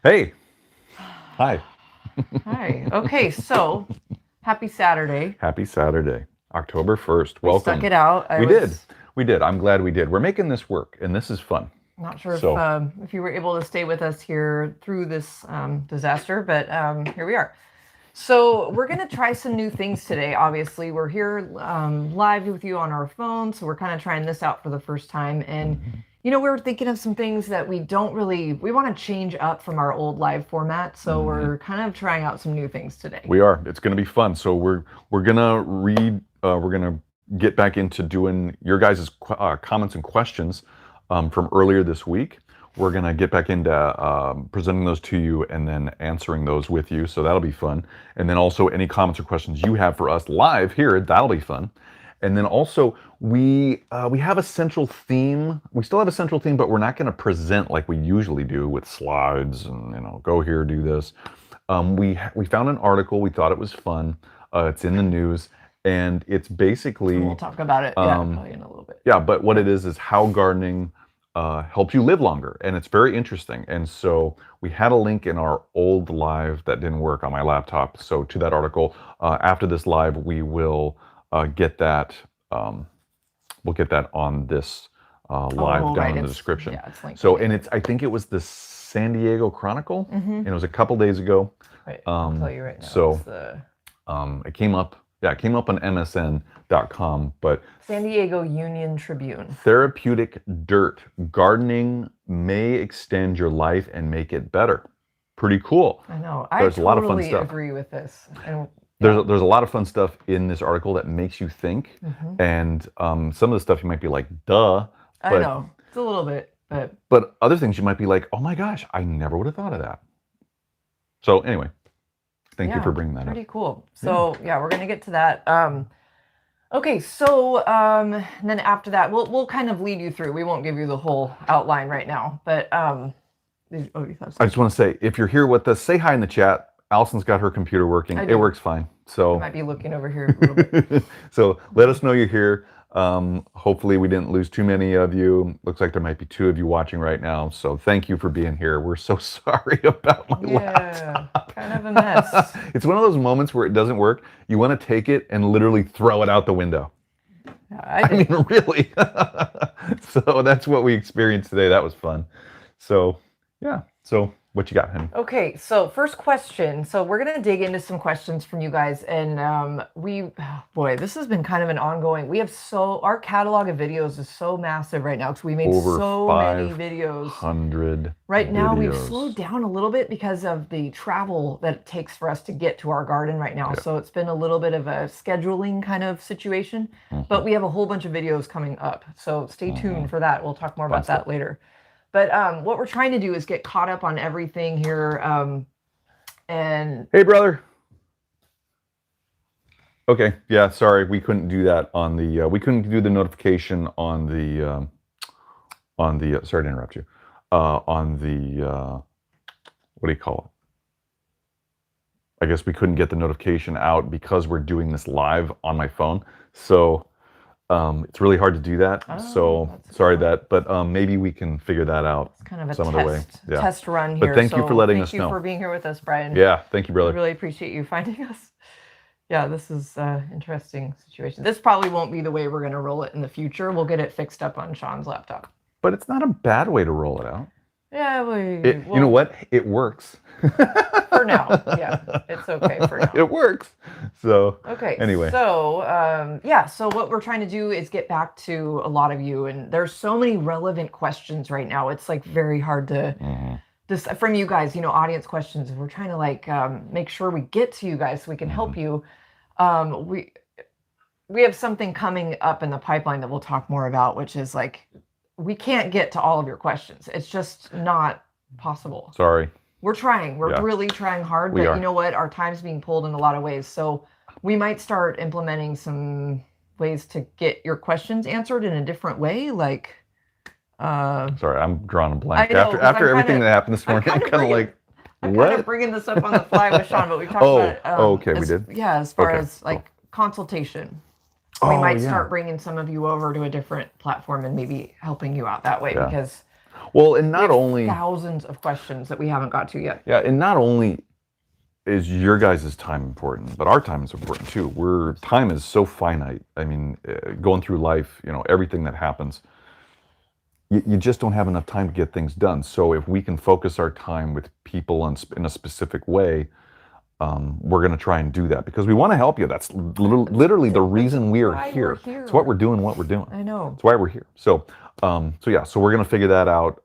Hey. Hi. Hi. Okay, so happy Saturday. Happy Saturday. October 1st. We stuck Welcome. it out. I We did. was We did. I'm glad we did. We're making this work, and this is fun. not sure So, if you were able to stay with us here through this disaster, but here we are. So we're gonna try some new things today. Obviously, we're here live with you on our phone, so we're kind of trying this out for the first time. And we were thinking of some things that we want to change up from our old live format. So we're kind of trying out some new things today. we are. It's going to be fun. So we're going to read we're going to get back into doing your guys' comments and questions from earlier this week. We're going to get back into presenting those to you and then answering those with you. So that'll be fun. And then also any comments or questions you have for us live here, that'll be fun. And then also we have a central theme. We still have a central theme, but we're not going to present like we usually do with slides and go here, do this. We found an article. We thought it was fun. It's in the news, and it's basically We'll talk about it probably in a little bit. yeah. But what it is how gardening helps you live longer, and it's very interesting. And so we had a link in our old live that didn't work on my laptop. So to that article, after this live, we will get that. We'll get that on this live down in the description. Yeah, it's linked. So, and I think it was the San Diego Chronicle, and it was a couple days ago. Right, I'll tell you right now. So, it came up. Yeah, it came up on MSN.com. But San Diego Union Tribune. Therapeutic dirt. Gardening may extend your life and make it better. Pretty cool. I know. There's a lot of fun totally stuff. agree with this. And there's a lot of fun stuff in this article that makes you think, and some of the stuff you might be like, duh. I know it's a little bit, but other things you might be like, oh my gosh, I never would have thought of that. So anyway, thank you for bringing that up. Pretty cool. So we're gonna get to that. Okay, so then after that, we'll kind of lead you through. We won't give you the whole outline right now, but I just want to say, if you're here with us, say hi in the chat. Allison's got her computer working. It works fine. So I might be looking over here a little bit. So let us know you're here. Hopefully we didn't lose too many of you. Looks like there might be 2 of you watching right now. So thank you for being here. We're so sorry about my laptop. Kind of a mess. It's one of those moments where it doesn't work. You want to take it and literally throw it out the window. I mean, really. So that's what we experienced today. That was fun. So yeah. So what you got, honey? Okay, so first question. So we're gonna dig into some questions from you guys, and boy, this has been kind of an ongoing. We have our catalog of videos is so massive right now because we made so many videos. 100. Right now we've slowed down a little bit because of the travel that it takes for us to get to our garden right now. So it's been a little bit of a scheduling kind of situation, but we have a whole bunch of videos coming up. So stay tuned for that. We'll talk more about that later. But what we're trying to do is get caught up on everything here. And hey, brother. Okay, yeah, sorry, we couldn't do that on the. We couldn't do the notification on the. Sorry to interrupt you. On the. What do you call it? I guess we couldn't get the notification out because we're doing this live on my phone. So. It's really hard to do that, so sorry but maybe we can figure that out. It's kind of a some other way. Test run here. But thank you for letting us know. Thank you for being here with us, Brian. Yeah, thank you, brother. We really appreciate you finding us. Yeah, this is an interesting situation. This probably won't be the way we're going to roll it in the future. We'll get it fixed up on Sean's laptop. But it's not a bad way to roll it out. Yeah, you know what? It works. For now, yeah, it's okay for now. It works. So okay. Anyway, so so what we're trying to do is get back to a lot of you, and there's so many relevant questions right now. It's like very hard to this from you guys. Audience questions. We're trying to make sure we get to you guys so we can help you. We have something coming up in the pipeline that we'll talk more about, which is like we can't get to all of your questions. It's just not possible. Sorry. We're trying. We're really trying hard, but you know what? Our time's being pulled in a lot of ways. So we might start implementing some ways to get your questions answered in a different way. Like, sorry, I'm drawing a blank. After everything that happened this morning, I'm kind of like, I'm kind of bringing this up on the fly with Sean, but we talked about it. Okay, we did? Yeah, as far as like consultation. We might start bringing some of you over to a different platform and maybe helping you out that way because Well, and We not have only thousands of questions that we haven't got to yet. yeah, and not only is your guys' time important, but our time is important too. Time is so finite. I mean, going through life, everything that happens, you just don't have enough time to get things done. So if we can focus our time with people in a specific way, we're going to try and do that because we want to help you. That's literally the reason we are here. It's what we're doing, what we're doing. I know. It's why we're here. So we're going to figure that out.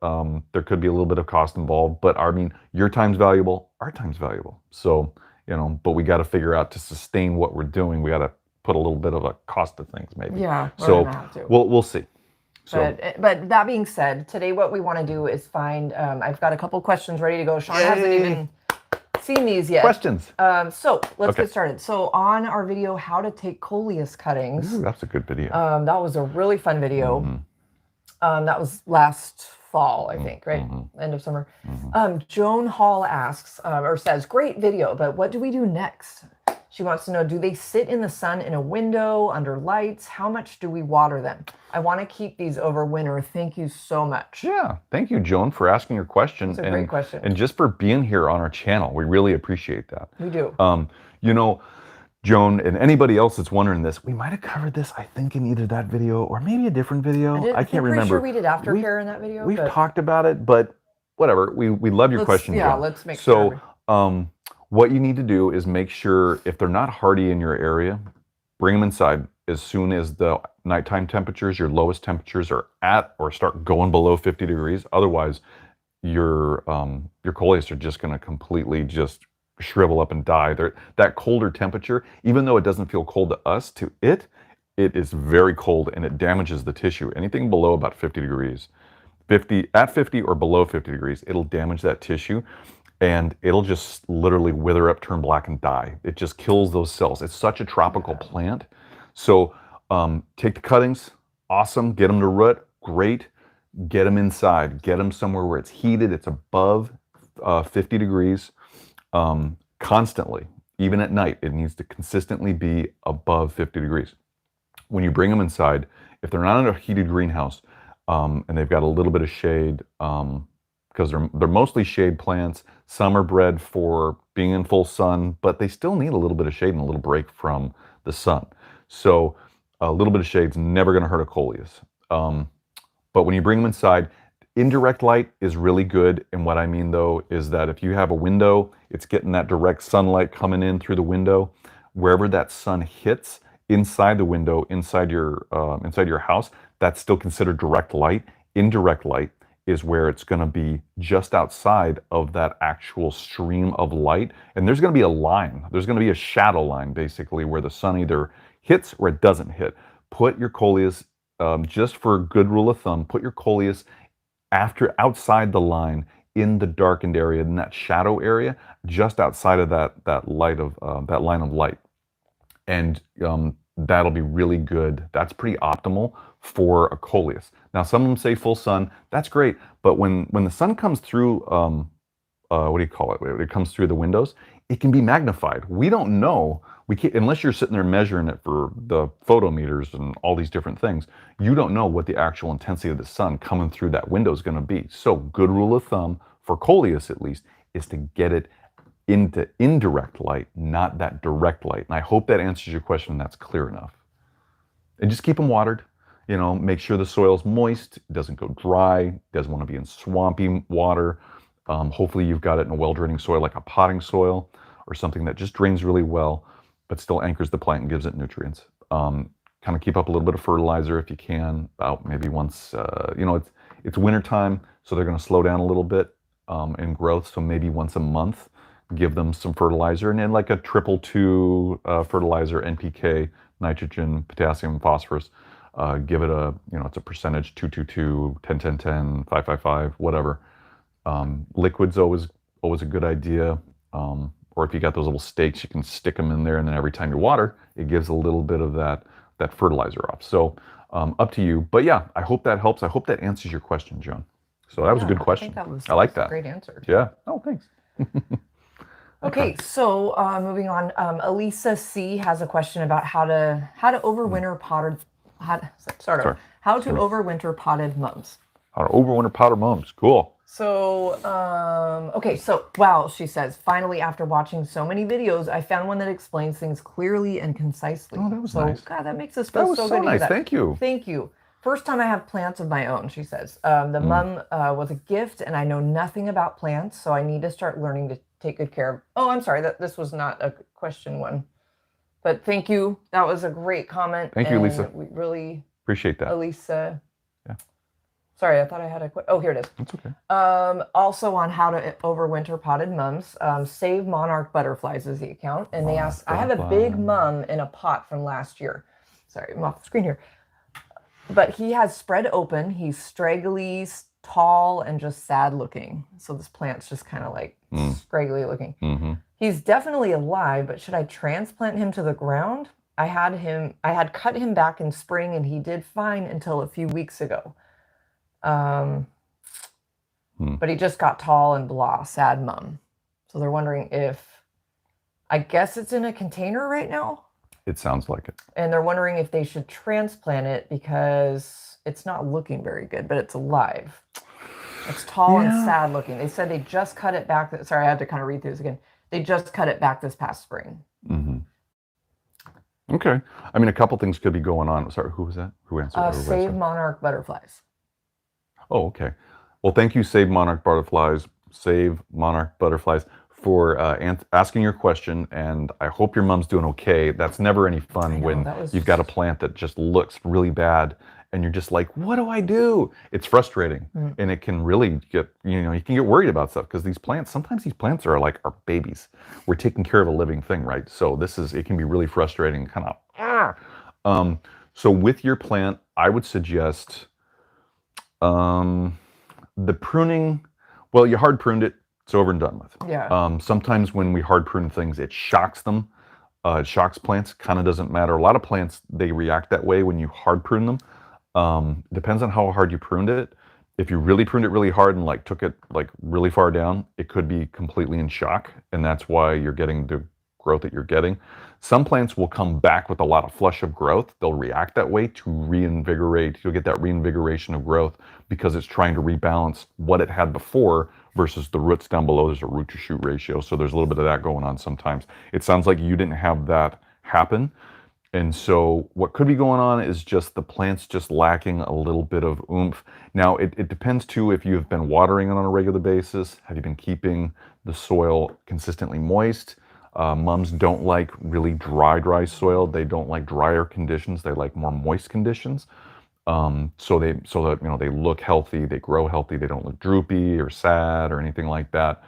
There could be a little bit of cost involved, but I mean, your time's valuable, our time's valuable. So, but we got to figure out to sustain what we're doing. We got to put a little bit of a cost to things, maybe. Yeah. So we'll see. So, but that being said, today what we want to do is find. I've got a couple questions ready to go. Sean hasn't even seen these yet. Questions. So let's get started. So on our video, how to take coleus cuttings. Ooh, that's a good video. That was a really fun video. Mm-hmm. That was last fall, I think, right? Mm-hmm. End of summer. Mm-hmm. Joan Hall asks, or says, great video, but what do we do next? She wants to know, do they sit in the sun in a window, under lights? How much do we water them? I want to keep these over winter. Thank you so much. Yeah, thank you, Joan, for asking your question. It's a great question. And just for being here on our channel. We really appreciate that. We do. Joan, and anybody else that's wondering this, we might have covered this, I think, in either that video or maybe a different video. I can't remember. I'm sure we did aftercare in that video. We've talked about it, but whatever. We love your question, yeah, Joan. let's make sure. So, what you need to do is make sure if they're not hardy in your area, bring them inside as soon as the nighttime temperatures, your lowest temperatures are at or start going below 50 degrees. Otherwise, your coleus are just going to completely just shrivel up and die. That colder temperature, even though it doesn't feel cold to us, to it is very cold and it damages the tissue. Anything below about 50 degrees, at 50 or below 50 degrees, it'll damage that tissue. And it'll just literally wither up, turn black, and die. It just kills those cells. It's such a tropical plant. So take the cuttings, awesome. Get them to root, great. Get them inside. Get them somewhere where it's heated. It's above 50 degrees constantly. Even at night, it needs to consistently be above 50 degrees. When you bring them inside, if they're not in a heated greenhouse and they've got a little bit of shade, because they're mostly shade plants. Some are bred for being in full sun, but they still need a little bit of shade and a little break from the sun. So a little bit of shade's never going to hurt a coleus. But when you bring them inside, indirect light is really good. And what I mean, though, is that if you have a window, it's getting that direct sunlight coming in through the window. Wherever that sun hits inside the window, inside your house, that's still considered direct light. Indirect light is where it's going to be just outside of that actual stream of light. And there's going to be a line. There's going to be a shadow line, basically, where the sun either hits or it doesn't hit. Put your coleus, just for a good rule of thumb, put your coleus outside the line in the darkened area, in that shadow area, just outside of that line of light. And that'll be really good. That's pretty optimal for a coleus. Now, some of them say full sun. That's great, but when the sun comes through, what do you call it? When it comes through the windows, it can be magnified. We don't know. We can't, unless you're sitting there measuring it for the photometers and all these different things. You don't know what the actual intensity of the sun coming through that window is going to be. So, good rule of thumb for coleus, at least, is to get it into indirect light, not that direct light. And I hope that answers your question and that's clear enough. And just keep them watered. Make sure the soil's moist, it doesn't go dry, doesn't want to be in swampy water. Hopefully you've got it in a well-draining soil like a potting soil or something that just drains really well, but still anchors the plant and gives it nutrients. Kind of keep up a little bit of fertilizer if you can, about maybe once, it's winter time, so they're going to slow down a little bit in growth. So maybe once a month, give them some fertilizer, and then like a 222 fertilizer, NPK, nitrogen, potassium, phosphorus. Give it it's a percentage, 222, 10, 10, 10, 5, 5, 5, whatever. Liquid's always a good idea. Or if you got those little stakes, you can stick them in there, and then every time you water, it gives a little bit of that fertilizer off. So up to you. But yeah, I hope that helps. I hope that answers your question, Joan. So that was a good question. I like that. Great answer. Yeah. Oh, thanks. Okay, so moving on. Elisa C has a question about how to overwinter potted. How to overwinter potted mums. Our overwinter powder mums. Cool. So, okay, so, wow, she says, finally, after watching so many videos, I found one that explains things clearly and concisely. Oh, that was nice. God, that makes us That feel was so so good to hear nice. that. Thank you. Thank you. First time I have plants of my own, she says. The mum was a gift, and I know nothing about plants, so I need to start learning to take good care of. Oh, I'm sorry, this was not a question one. But thank you. That was a great comment. Thank you, Lisa. We really appreciate that. Elisa. Yeah. Sorry, I thought I had a question. Oh, here it is. That's okay. Also on how to overwinter potted mums. Save Monarch Butterflies is the account. And they asked, I have a big mum in a pot from last year. Sorry, I'm off the screen here. But he has spread open. He's straggly, tall, and just sad looking. So this plant's just kind of like scraggly looking. Mm-hmm. He's definitely alive, but should I transplant him to the ground? I had cut him back in spring, and he did fine until a few weeks ago. But he just got tall and blah, sad mum. So they're wondering if, I guess it's in a container right now. It sounds like it. And they're wondering if they should transplant it because it's not looking very good, but it's alive. It's tall and sad looking. They said they just cut it back. Sorry, I had to kind of read through this again. They just cut it back this past spring. Mm-hmm. Okay. I mean, a couple things could be going on. Sorry, who was that? Who answered? Save Monarch Butterflies. Oh, okay. Well, thank you, Save Monarch Butterflies. Save Monarch Butterflies for asking your question, and I hope your mom's doing okay. That's never any fun when you've got a plant that just looks really bad, and you're just like, what do I do? It's frustrating, and it can really get, you can get worried about stuff because sometimes these plants are like our babies. We're taking care of a living thing, right? So it can be really frustrating, kind of. So with your plant, I would suggest the pruning. Well, you hard pruned it. It's over and done with. Yeah. Sometimes when we hard prune things, it shocks them. It shocks plants. Kind of doesn't matter. A lot of plants, they react that way when you hard prune them. Depends on how hard you pruned it. If you really pruned it really hard and took it really far down, it could be completely in shock, and that's why you're getting the growth that you're getting. Some plants will come back with a lot of flush of growth. They'll react that way to reinvigorate. You'll get that reinvigoration of growth because it's trying to rebalance what it had before versus the roots down below. There's a root to shoot ratio, so there's a little bit of that going on sometimes. It sounds like you didn't have that happen. And so what could be going on is just the plant's just lacking a little bit of oomph. Now, it depends too if you've been watering it on a regular basis. Have you been keeping the soil consistently moist? Mums don't like really dry soil. They don't like drier conditions. They like more moist conditions. So that they look healthy, they grow healthy, they don't look droopy or sad or anything like that.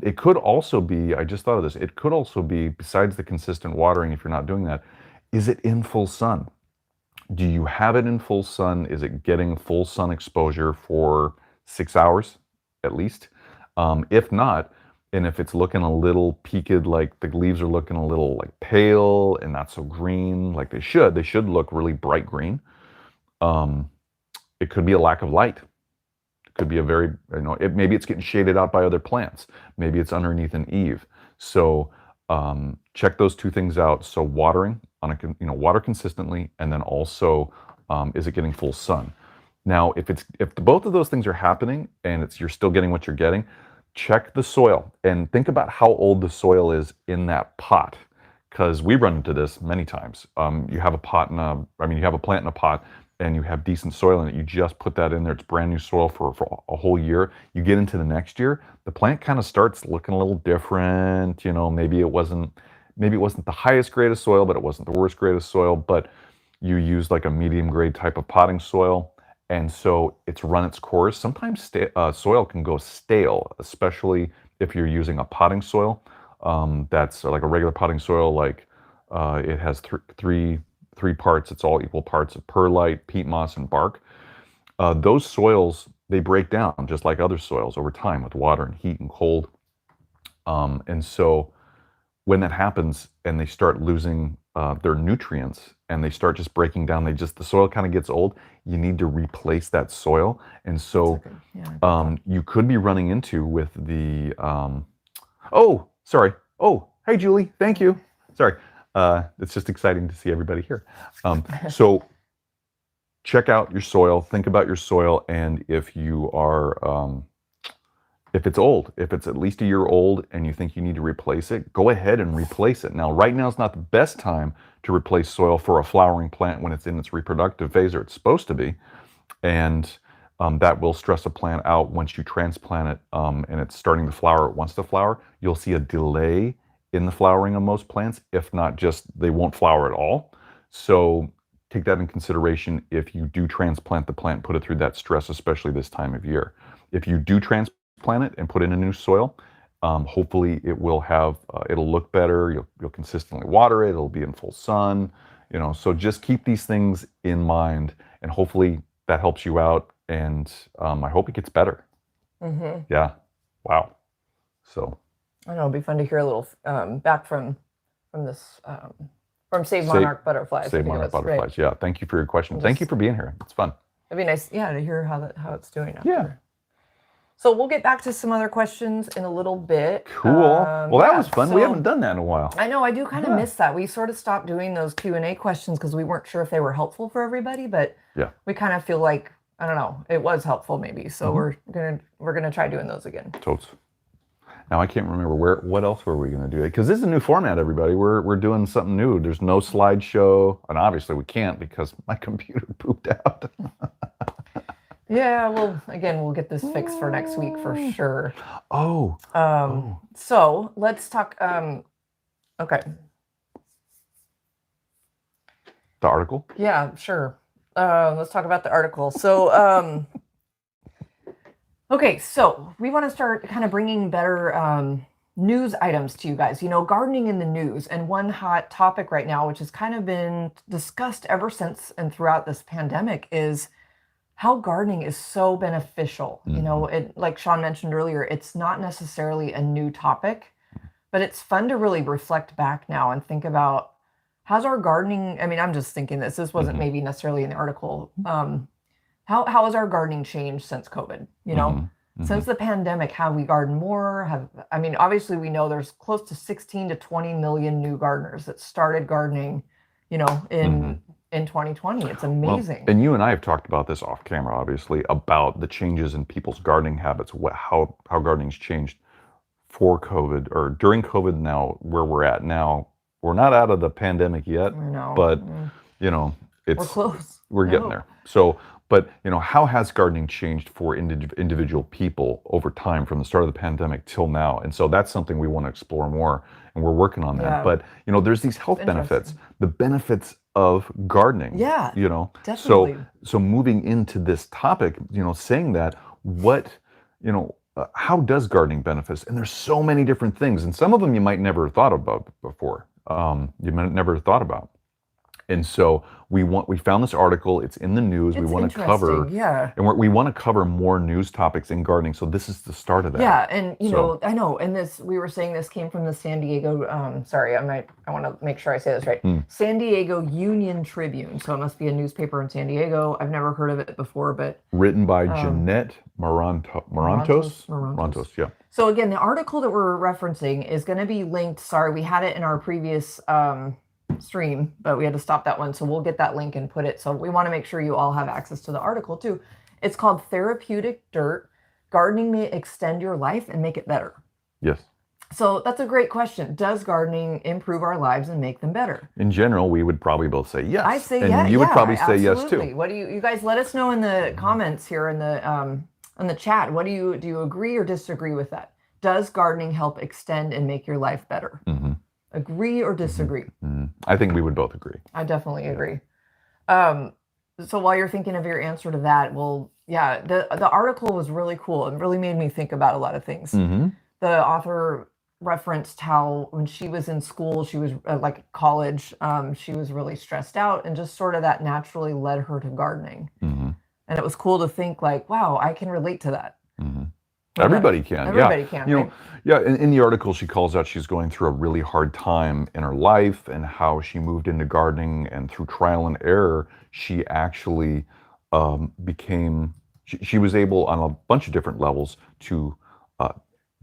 It could also be, I just thought of this, it could also be, besides the consistent watering, if you're not doing that, is it in full sun? Do you have it in full sun? Is it getting full sun exposure for 6 hours at least? If not, and if it's looking a little peaked, like the leaves are looking a little pale and not so green like they should look really bright green. It could be a lack of light. It could be a very, maybe it's getting shaded out by other plants. Maybe it's underneath an eave. So check those two things out. So watering water consistently, and then also is it getting full sun? Now, if both of those things are happening and you're still getting what you're getting, check the soil and think about how old the soil is in that pot, because we run into this many times. You have a plant in a pot, and you have decent soil in it. You just put that in there. It's brand new soil for a whole year. You get into the next year, the plant kind of starts looking a little different. Maybe it wasn't the highest grade of soil, but it wasn't the worst grade of soil. But you used a medium grade type of potting soil, and so it's run its course. Sometimes soil can go stale, especially if you're using a potting soil that's like a regular potting soil. It has three parts. It's all equal parts of perlite, peat moss, and bark. Those soils, they break down just like other soils over time with water and heat and cold. And so when that happens and they start losing their nutrients and they start just breaking down, the soil kind of gets old. You need to replace that soil. And so you could be running into with the, hey, Julie, thank you. Sorry. It's just exciting to see everybody here. So check out your soil, think about your soil, and if you are, if it's old, if it's at least a year old and you think you need to replace it, go ahead and replace it. Now, right now is not the best time to replace soil for a flowering plant when it's in its reproductive phase, or it's supposed to be. And that will stress a plant out once you transplant it and it's starting to flower, it wants to flower. You'll see a delay in the flowering of most plants, if not just they won't flower at all. So take that in consideration if you do transplant the plant, put it through that stress, especially this time of year. If you do transplant it and put in a new soil, hopefully it will have, it'll look better. You'll consistently water it. It'll be in full sun, so just keep these things in mind, and hopefully that helps you out. And I hope it gets better. Mm-hmm. Yeah. Wow. So I know it'll be fun to hear a little back from this from Save Monarch Butterflies. Save Monarch Butterflies. Right. Yeah. Thank you for your question. Thank you for being here. It's fun. It'd be nice, to hear how it's doing. After. Yeah. So we'll get back to some other questions in a little bit. Cool. Well, that was fun. So, we haven't done that in a while. I know. I do kind of miss that. We sort of stopped doing those Q&A questions because we weren't sure if they were helpful for everybody. But we kind of feel like, I don't know, it was helpful maybe. So we're gonna try doing those again. Totes. Now I can't remember what else were we gonna do? Because this is a new format, everybody. We're doing something new. There's no slideshow, and obviously we can't because my computer pooped out. Yeah, well, again, we'll get this fixed for next week for sure. So let's talk. Okay. The article? Yeah, sure. Let's talk about the article. So, okay, so we want to start kind of bringing better news items to you guys. Gardening in the news, and one hot topic right now, which has kind of been discussed ever since and throughout this pandemic, is how gardening is so beneficial. It, like Sean mentioned earlier, it's not necessarily a new topic, but it's fun to really reflect back now and think about how's our gardening. I mean, I'm just thinking this wasn't maybe necessarily in the article. How has our gardening changed since COVID? Since the pandemic, have we gardened more? Obviously we know there's close to 16 to 20 million new gardeners that started gardening, in 2020. It's amazing. Well, and you and I have talked about this off camera, obviously, about the changes in people's gardening habits, how gardening's changed for COVID or during COVID. Now, where we're at now, we're not out of the pandemic yet, but it's we're close. We're getting there. So, but how has gardening changed for individual people over time from the start of the pandemic till now? And so that's something we want to explore more, and we're working on that. But there's these health benefits, the benefits of gardening. Yeah. Definitely. So moving into this topic, saying that how does gardening benefit? And there's so many different things, and some of them you might never have thought about before. You might never have thought about. And so we found this article. It's in the news. We want to cover, and we want to cover more news topics in gardening. So this is the start of that. Yeah, and I know, and we were saying this came from the San Diego. I want to make sure I say this right. San Diego Union Tribune. So it must be a newspaper in San Diego. I've never heard of it before, but written by Jeanette Morantos. Yeah. So again, the article that we're referencing is going to be linked. Sorry, we had it in our previous stream, but we had to stop that one, so we'll get that link and put it. So we want to make sure you all have access to the article too. It's called Therapeutic Dirt: Gardening May Extend Your Life and Make It Better. Yes. So that's a great question. Does gardening improve our lives and make them better? In general, we would probably both say yes. I'd say and yeah. You would probably absolutely. say yes too. What do you guys let us know in the comments here in the chat? What do you agree or disagree with that? Does gardening help extend and make your life better? Agree or disagree? I think we would both agree. I definitely agree. So while you're thinking of your answer to that, the article was really cool. It really made me think about a lot of things. The author referenced how when she was in school, she was like college, she was really stressed out, and just sort of that naturally led her to gardening. And it was cool to think like, wow, I can relate to that. Everybody can. Everybody can. Right? In the article, she calls out she's going through a really hard time in her life, and how she moved into gardening, and through trial and error, she actually she was able on a bunch of different levels to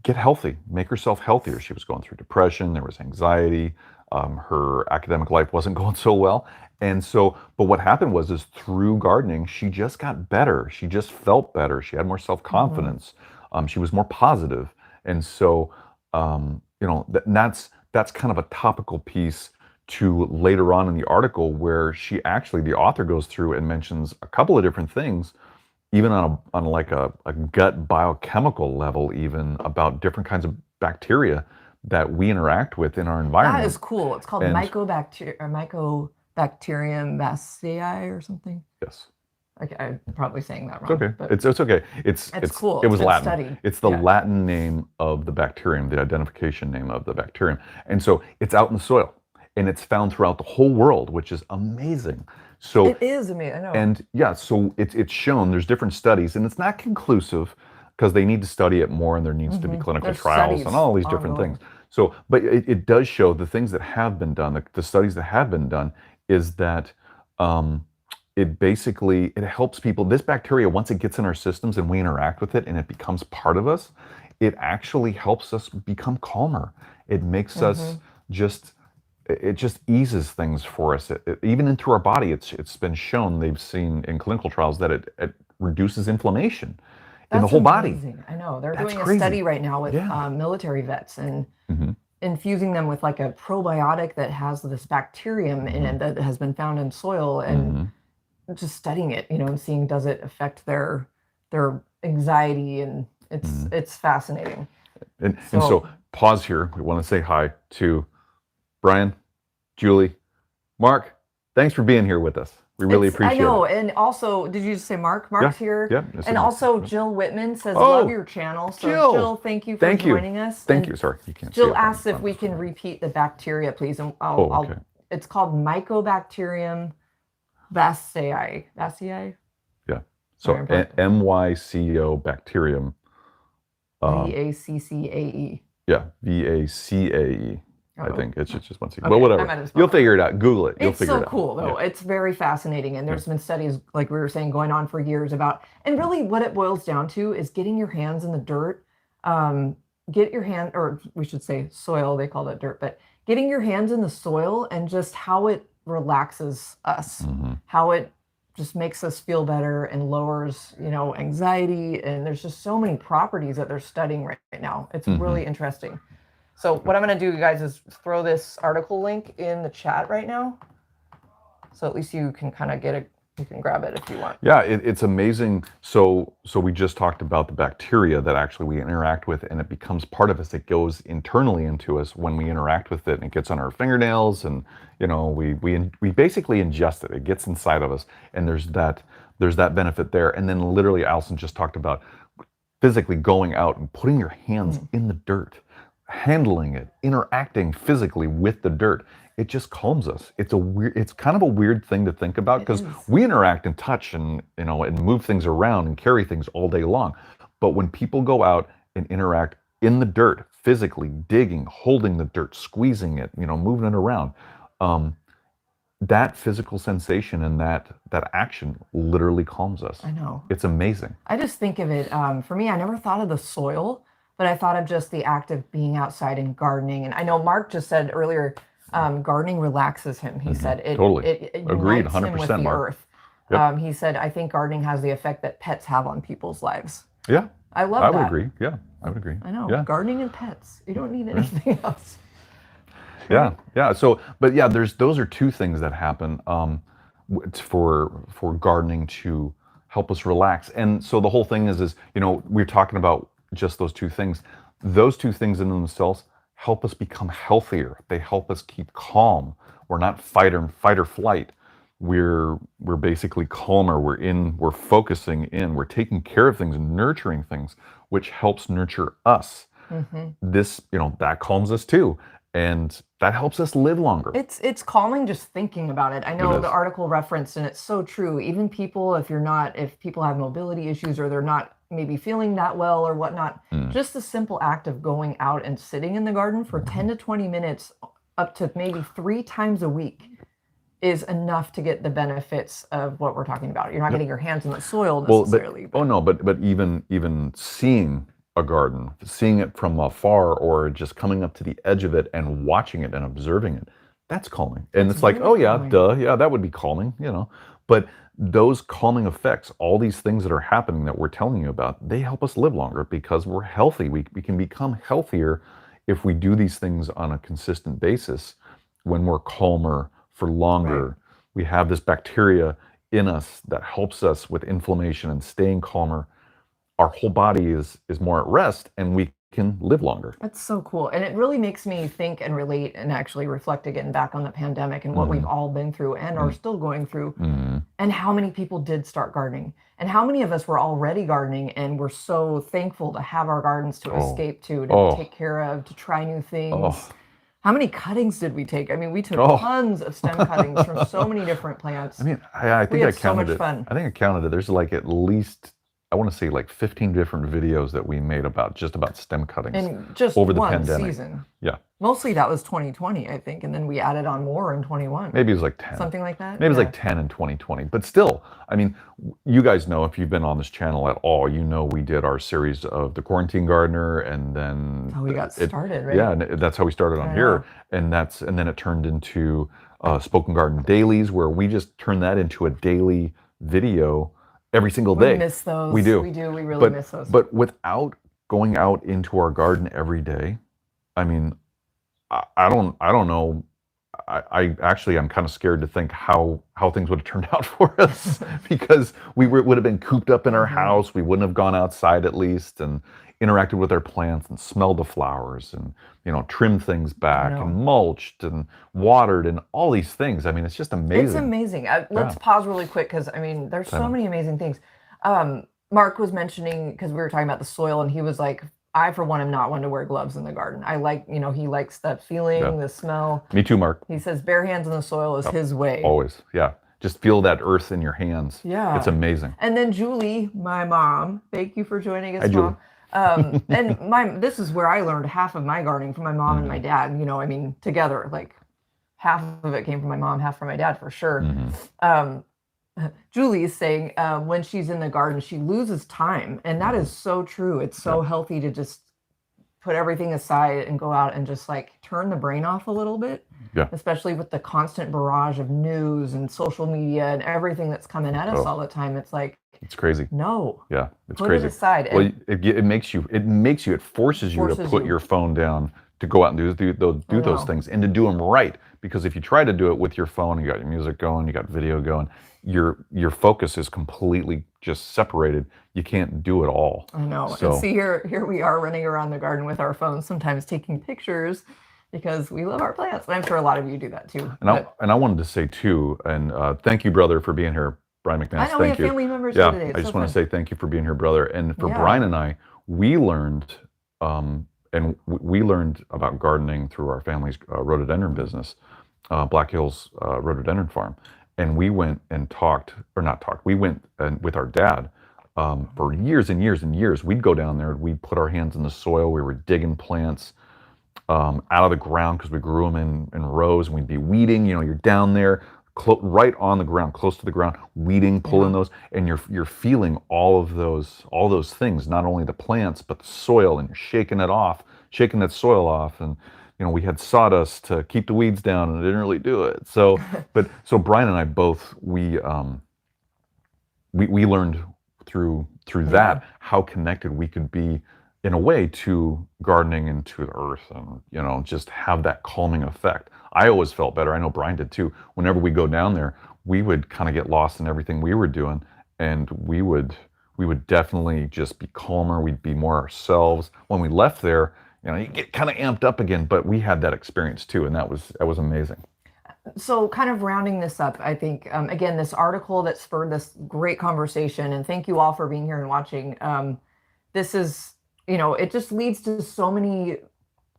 get healthy, make herself healthier. She was going through depression, there was anxiety, Her academic life wasn't going so well. And so, but what happened is through gardening, she just got better. She just felt better. She had more self-confidence. She was more positive. And so, that's kind of a topical piece to later on in the article where the author goes through and mentions a couple of different things, even on like a gut biochemical level, even about different kinds of bacteria that we interact with in our environment. That is cool. It's called Mycobacterium bacilli or something. Yes. Okay, I'm probably saying that wrong. It's okay. But it's okay. It's cool. It was been Latin. studied. It's the Latin name of the bacterium, the identification name of the bacterium. And so it's out in the soil and it's found throughout the whole world, which is amazing. So It is amazing. I know. And yeah, so it's shown, there's different studies, and it's not conclusive because they need to study it more and there needs to be clinical There's trials studies and all these different ongoing. things. So, but it does show the things that have been done, the studies that have been done, is that it helps people. This bacteria, once it gets in our systems and we interact with it and it becomes part of us, it actually helps us become calmer. It makes us it just eases things for us. Even into our body, it's been shown, they've seen in clinical trials that it reduces inflammation in the whole body. I know. They're That's doing crazy. a study right now with Yeah. military vets and Mm-hmm. infusing them with like a probiotic that has this bacterium in it that has been found in soil, and just studying it, and seeing does it affect their anxiety, and it's fascinating. And so pause here. We want to say hi to Brian, Julie, Mark. Thanks for being here with us. We really appreciate it. I know. And also, did you just say Mark? Mark's here. Yeah. And also Jill Whitman says, love your channel. So Jill, thank you for joining us. Thank you. Sorry, you can't. Jill asks if we can repeat the bacteria, please. And it's called Mycobacterium bacilli. Bacilli? Yeah. So Mycobacterium. Vaccae. Yeah, Vaccae. I think it's just one second. Okay, But whatever. You'll figure it out. Google it. You'll figure it out. It's so cool, though. Yeah. It's very fascinating. And there's been studies, like we were saying, going on for years about, and really what it boils down to is getting your hands in the dirt. Get your hand, or we should say soil, they call it dirt, but getting your hands in the soil and just how it relaxes us, how it just makes us feel better and lowers, anxiety. And there's just so many properties that they're studying right now. It's really interesting. So what I'm going to do, you guys, is throw this article link in the chat right now. So at least you can kind of get it. You can grab it if you want. Yeah, it's amazing. So we just talked about the bacteria that actually we interact with, and it becomes part of us. It goes internally into us when we interact with it, and it gets on our fingernails, and we basically ingest it. It gets inside of us, and there's that benefit there. And then literally, Allison just talked about physically going out and putting your hands in the dirt, handling it, interacting physically with the dirt. It just calms us. It's kind of a weird thing to think about because we interact and touch and move things around and carry things all day long. But when people go out and interact in the dirt, physically digging, holding the dirt, squeezing it, moving it around, that physical sensation and that action literally calms us. I know. It's amazing. I just think of it, for me, I never thought of the soil, but I thought of just the act of being outside and gardening. And I know Mark just said earlier, gardening relaxes him. He said it agreed, unites him with the Mark. earth. He said, I think gardening has the effect that pets have on people's lives. Yeah. I love that. I would agree. Yeah, I would agree. I know. Yeah. Gardening and pets. You don't need anything else. Yeah. So, but yeah, those are two things that happen for gardening to help us relax. And so the whole thing is we're talking about just those two things. Those two things in themselves help us become healthier. They help us keep calm. We're not fight or flight. We're basically calmer. We're focusing in. We're taking care of things and nurturing things, which helps nurture us. This, that calms us too. And that helps us live longer. It's calming just thinking about it. I know the article referenced, and it's so true. Even people, if people have mobility issues or they're not maybe feeling that well or whatnot, just the simple act of going out and sitting in the garden for 10 to 20 minutes up to maybe 3 times a week is enough to get the benefits of what we're talking about. You're not getting your hands in the soil necessarily. But even seeing a garden, seeing it from afar or just coming up to the edge of it and watching it and observing it, that's calming. And It's it's like, oh really yeah, calming. duh, yeah, that would be calming, you know. But those calming effects, all these things that are happening that we're telling you about, they help us live longer because we're healthy. We can become healthier if we do these things on a consistent basis when we're calmer for longer. Right. We have this bacteria in us that helps us with inflammation and staying calmer. Our whole body is more at rest and we can live longer. That's so cool. And it really makes me think and relate and actually reflect again back on the pandemic and what we've Mm, all been through and are mm, still going through, mm. and how many people did start gardening, and how many of us were already gardening and we're so thankful to have our gardens to Oh, escape to oh, take care of, to try new things. oh, How many cuttings did we take? I mean, we took oh. tons of stem cuttings from so many different I plants. mean, I We think I had so counted much it. fun. I think I counted it. There's like at least, I want to say like 15 different videos that we made about just about stem cuttings In just over the one pandemic. season. Yeah. Mostly that was 2020, I think, and then we added on more in 21. Maybe it was like 10. Something like that. Maybe it was Yeah. like 10 in 2020. But still, I mean, you guys know if you've been on this channel at all, you know we did our series of the Quarantine Gardener, and then How we got it, started, right? yeah, and that's how we started on I here, know. and then it turned into Spoken Garden Dailies, where we just turned that into a daily video every single We day. miss those. We do. We do. We really But miss those. but without going out into our garden every day, I mean, I don't know. I actually I'm kind of scared to think how things would have turned out for us because would have been cooped up in our house. We wouldn't have gone outside at least and interacted with our plants and smelled the flowers and trimmed things back know. and mulched and watered and all these things. I mean, it's just It's amazing. amazing. Let's Yeah. pause really quick because I mean, there's I so know. many amazing things. Mark was mentioning because we were talking about the soil, and he was like, "I, for one, am not one to wear gloves in the garden. I like, he likes that feeling, Yeah. the smell." Me too, Mark. He says bare hands in the soil is Yep. this way. Always. Yeah. Just feel that earth in your hands. Yeah. It's amazing. And then Julie, my mom, thank you for joining us, Hi, Julie. Mom. And this is where I learned half of my gardening from my mom and my dad. I mean, together, like half of it came from my mom, half from my dad for sure. Mhm. Julie is saying when she's in the garden, she loses time. And that is so true. It's so healthy to just put everything aside and go out and just like turn the brain off a little bit. Yeah. Especially with the constant barrage of news and social media and everything that's coming at us Oh. all the time. It's like, It's crazy. no, Yeah, it's put crazy. it aside. Well, And it forces you to Forces put you. your phone down to go out and do I those know. things and to do them right. Because if you try to do it with your phone, you got your music going, you got video going, your focus is completely just separated. You can't do it all. I know. So And see, here we are running around the garden with our phones, sometimes taking pictures because we love our plants. And I'm sure a lot of you do that too. and I wanted to say too, and thank you, brother, for being here, Brian McNass. I know we Thank have you. family members Yeah, here today. It's I so just want fun. to say thank you for being here, brother. And for Yeah. Brian and I, we learned we learned about gardening through our family's rhododendron business, Black Hills Rhododendron Farm, and we went and talked, or not talked. We went and with our dad for years and years and years. We'd go down there, we'd put our hands in the soil. We were digging plants out of the ground because we grew them in rows, and we'd be weeding. You're down there, right on the ground, close to the ground, weeding, pulling those, and you're feeling all those things, not only the plants but the soil, and you're shaking that soil off, and we had sawdust to keep the weeds down, and it didn't really do it. So Brian and I both we learned through that how connected we could be in a way to gardening and to the earth, and just have that calming effect. I always felt better. I know Brian did too. Whenever we go down there, we would kind of get lost in everything we were doing, and we would definitely just be calmer. We'd be more ourselves. When we left there, you get kind of amped up again, but we had that experience too, and that was amazing. So kind of rounding this up, I think, again, this article that spurred this great conversation, and thank you all for being here and watching. This is, it just leads to so many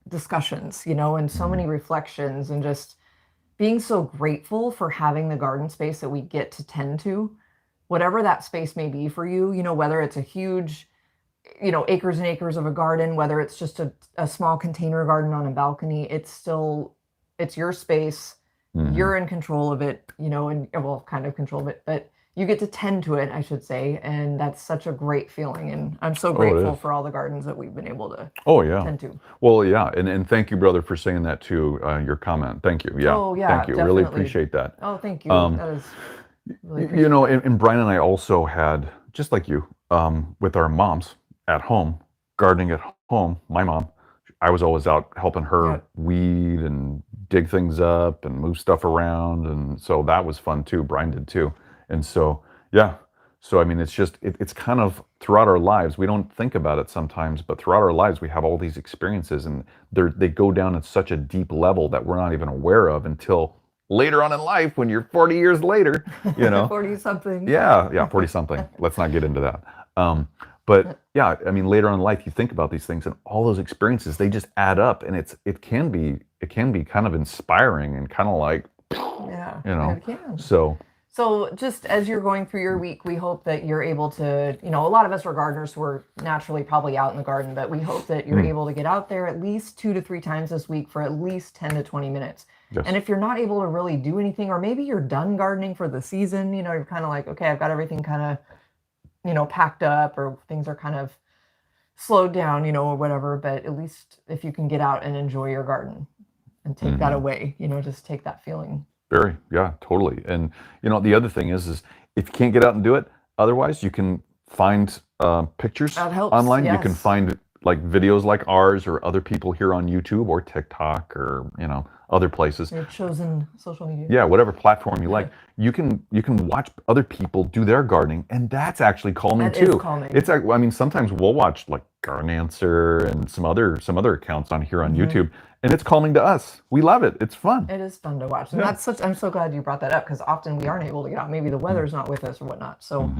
discussions, and so many reflections, and just being so grateful for having the garden space that we get to tend to, whatever that space may be for you, whether it's a huge, acres and acres of a garden, whether it's just a small container garden on a balcony, it's your space. Mhm. You're in control of it, and well, kind of control of it, but you get to tend to it, I should say, and that's such a great feeling. And I'm so it grateful is. for all the gardens that we've been able to Oh yeah. tend to. Well, yeah, and thank you, brother, for saying that too. Your comment. Thank you. Yeah. Oh yeah, Thank you. Really definitely. appreciate that. Oh, thank you. Um, That is really you appreciate know, that. and Brian and I also had, just like you, with our moms at home, gardening at home. My mom, I was always out helping her Yep. weed and dig things up and move stuff around, and so that was fun too. Brian did too, and so yeah. So I mean, it's just it's kind of throughout our lives. We don't think about it sometimes, but throughout our lives, we have all these experiences, and they go down at such a deep level that we're not even aware of until later on in life when you're 40 years later, you know. 40 something. Yeah, 40 something. Let's not get into that. But yeah, I mean, later on in life, you think about these things, and all those experiences, they just add up, and it can be kind of inspiring and kind of like, Yeah, you know. it can. So just as you're going through your week, we hope that you're able to, a lot of us are gardeners who are naturally probably out in the garden, but we hope that you're able to get out there at least 2 to 3 times this week for at least 10 to 20 minutes. yes. And if you're not able to really do anything, or maybe you're done gardening for the season, you're kind of like, okay, I've got everything kind of, packed up, or things are kind of slowed down, or whatever, but at least if you can get out and enjoy your garden and take that away, just take that feeling. Very, yeah, totally. And the other thing is if you can't get out and do it, otherwise you can find pictures That helps, online. You can yes. find like videos like ours or other people here on YouTube or TikTok or other places. Your chosen social media. Yeah, whatever platform you like, you can watch other people do their gardening, and that's actually calming That too. is calming. It's like, I mean, sometimes we'll watch like Garden Answer and some other accounts on here on YouTube, and it's calming to us. We love it. It's fun. It is fun to watch, and Yeah. I'm so glad you brought that up, because often we aren't able to get out. Maybe the weather's not with us or whatnot. So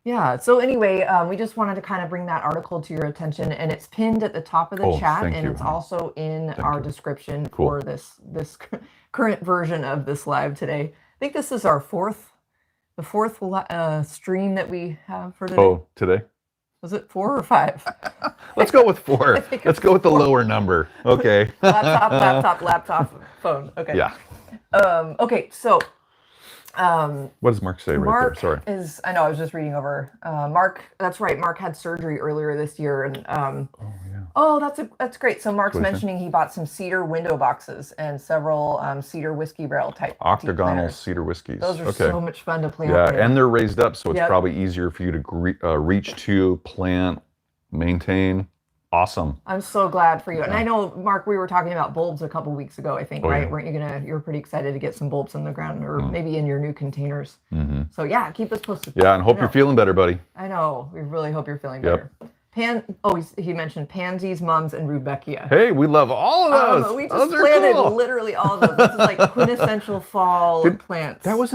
yeah. So anyway, we just wanted to kind of bring that article to your attention, and it's pinned at the top of the chat, thank and you. it's also in our you. description Cool. for this current version of this live today. I think this is our fourth stream that we have for today. Oh, today? Was it 4 or 5? Let's go with 4. I think Let's it's go with the 4. lower number. Okay. laptop, phone. Okay. Yeah. Okay, so What does Mark say right Mark there? Sorry. is, I know, I was just reading over. Mark, that's right. Mark had surgery earlier this year, and that's great. So Mark's What is it? mentioning he bought some cedar window boxes and several cedar whiskey barrel type deep Octagonal planters. cedar whiskeys. Those are okay. so much fun to plant. Yeah, and they're raised up, so it's Yep. probably easier for you to reach to, plant, maintain. Awesome. I'm so glad for you. And I know, Mark, we were talking about bulbs a couple weeks ago, I think, right? yeah. Weren't you were pretty excited to get some bulbs in the ground, or maybe in your new containers. So yeah, keep us posted. Yeah, and hope you're feeling better, buddy. I know. We really hope you're feeling Yep. better. He mentioned pansies, mums, and rudbeckia. Hey, we love all of those. We just Those are planted cool. literally all of those. This is like quintessential fall plants. That was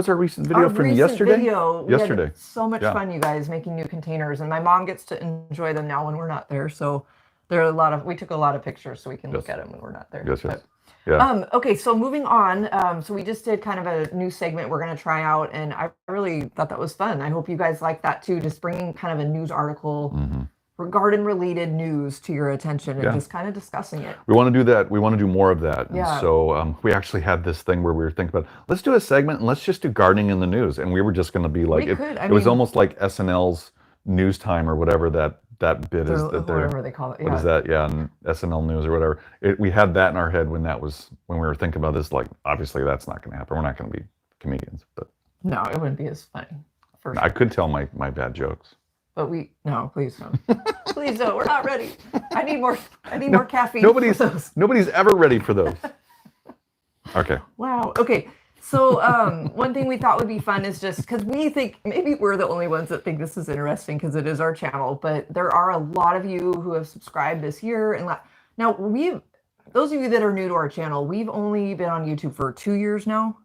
our recent video from recent yesterday. Video, we Yesterday. had so much fun, you guys, making new containers, and my mom gets to enjoy them now when we're not there. So there are we took a lot of pictures so we can look at them when we're not there. Yes. But, Yeah. okay, so moving on. So we just did kind of a new segment we're going to try out, and I really thought that was fun. I hope you guys like that too, just bringing kind of a news article, garden-related news to your attention, and just kind of discussing it. We want to do that. We want to do more of that. And Yeah. so we actually had this thing where we were thinking about, let's do a segment and let's just do gardening in the news. And we were just going to be like, it was almost like SNL's News Time or whatever that bit is. Whatever they call it. What is that? Yeah, and SNL News or whatever. We had that in our head when we were thinking about this. Like, obviously that's not going to happen. We're not going to be comedians. But no, it wouldn't be as funny. I could tell my bad jokes. But no, please don't. Please don't. We're not ready. I need more caffeine. Nobody's ever ready for those. Okay. Wow. Okay. So one thing we thought would be fun is just because we think maybe we're the only ones that think this is interesting because it is our channel, but there are a lot of you who have subscribed this year. And now those of you that are new to our channel, we've only been on YouTube for 2 years now.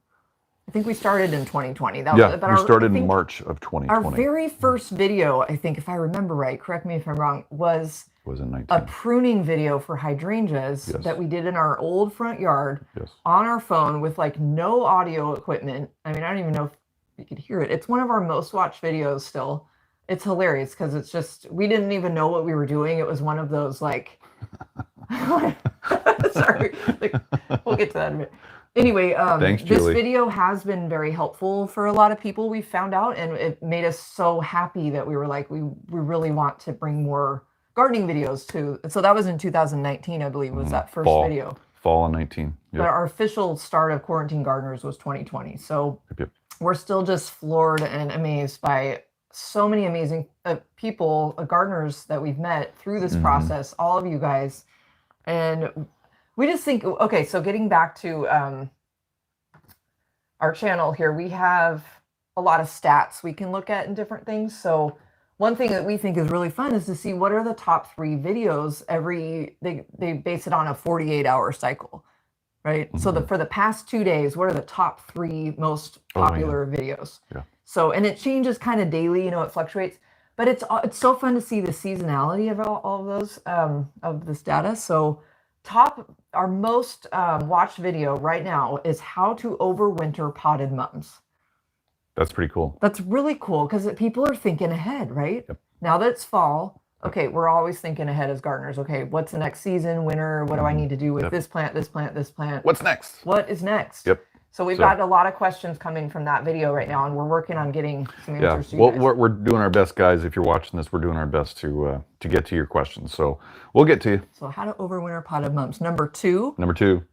I think we started in 2020. We started in March of 2020. Our very first video, I think, if I remember right, correct me if I'm wrong, was in 19. a pruning video for hydrangeas that we did in our old front yard on our phone with like no audio equipment. I mean, I don't even know if you could hear it. It's one of our most watched videos still. It's hilarious because it's just, we didn't even know what we were doing. It was one of those like, sorry, like, what we'll get to that in a minute. Anyway, Thanks, this Julie. video has been very helpful for a lot of people, we found out, and it made us so happy that we were like, we really want to bring more gardening videos too. So that was in 2019, I believe, was that first video. Fall of 19. But our official start of Quarantine Gardeners was 2020. So Yep. we're still just floored and amazed by so many amazing people, gardeners that we've met through this process, all of you guys. And we just think, okay, so getting back to our channel here, we have a lot of stats we can look at in different things. So one thing that we think is really fun is to see what are the top 3 videos they base it on a 48-hour cycle, right? So for the past 2 days, what are the top 3 most popular videos? Yeah. So, and it changes kind of daily, it fluctuates, but it's so fun to see the seasonality of all of those, of this data. So our most watched video right now is how to overwinter potted mums. that's pretty cool. That's really cool because people are thinking ahead, right? Yep. Now that it's fall, okay, we're always thinking ahead as gardeners. Okay, what's the next season, winter? What do I need to do with this plant, this plant, this plant? What's next? What is next? Yep. So we've got a lot of questions coming from that video right now, and we're working on getting some answers to you well, guys. we're doing our best, guys. If you're watching this, we're doing our best to get to your questions. So we'll get to you. So how to overwinter potted mums. Number 2. Number 2.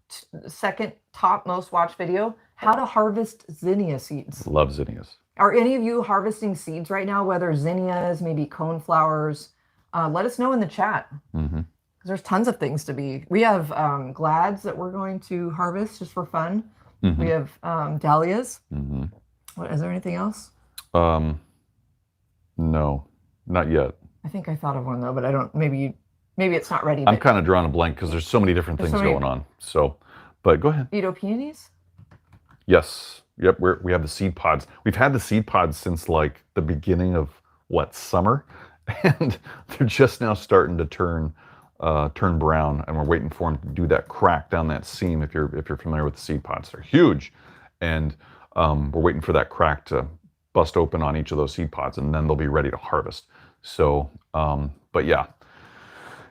Second top most watched video, how to harvest zinnia seeds. Love zinnias. Are any of you harvesting seeds right now, whether zinnias, maybe coneflowers? Let us know in the chat. Because there's tons of things to be. We have glads that we're going to harvest just for fun. We have dahlias. What, is there anything else? No, not yet. I think I thought of one though, but I don't. Maybe it's not ready. I'm kind of drawing a blank because there's so many different things going on. So, but go ahead. Beetle peonies? Yes. Yep. We have the seed pods. We've had the seed pods since like the beginning of summer, and they're just now starting to turn brown, and we're waiting for them to do that crack down that seam. If you're familiar with the seed pods, they're huge, and we're waiting for that crack to bust open on each of those seed pods, and then they'll be ready to harvest. So, but yeah,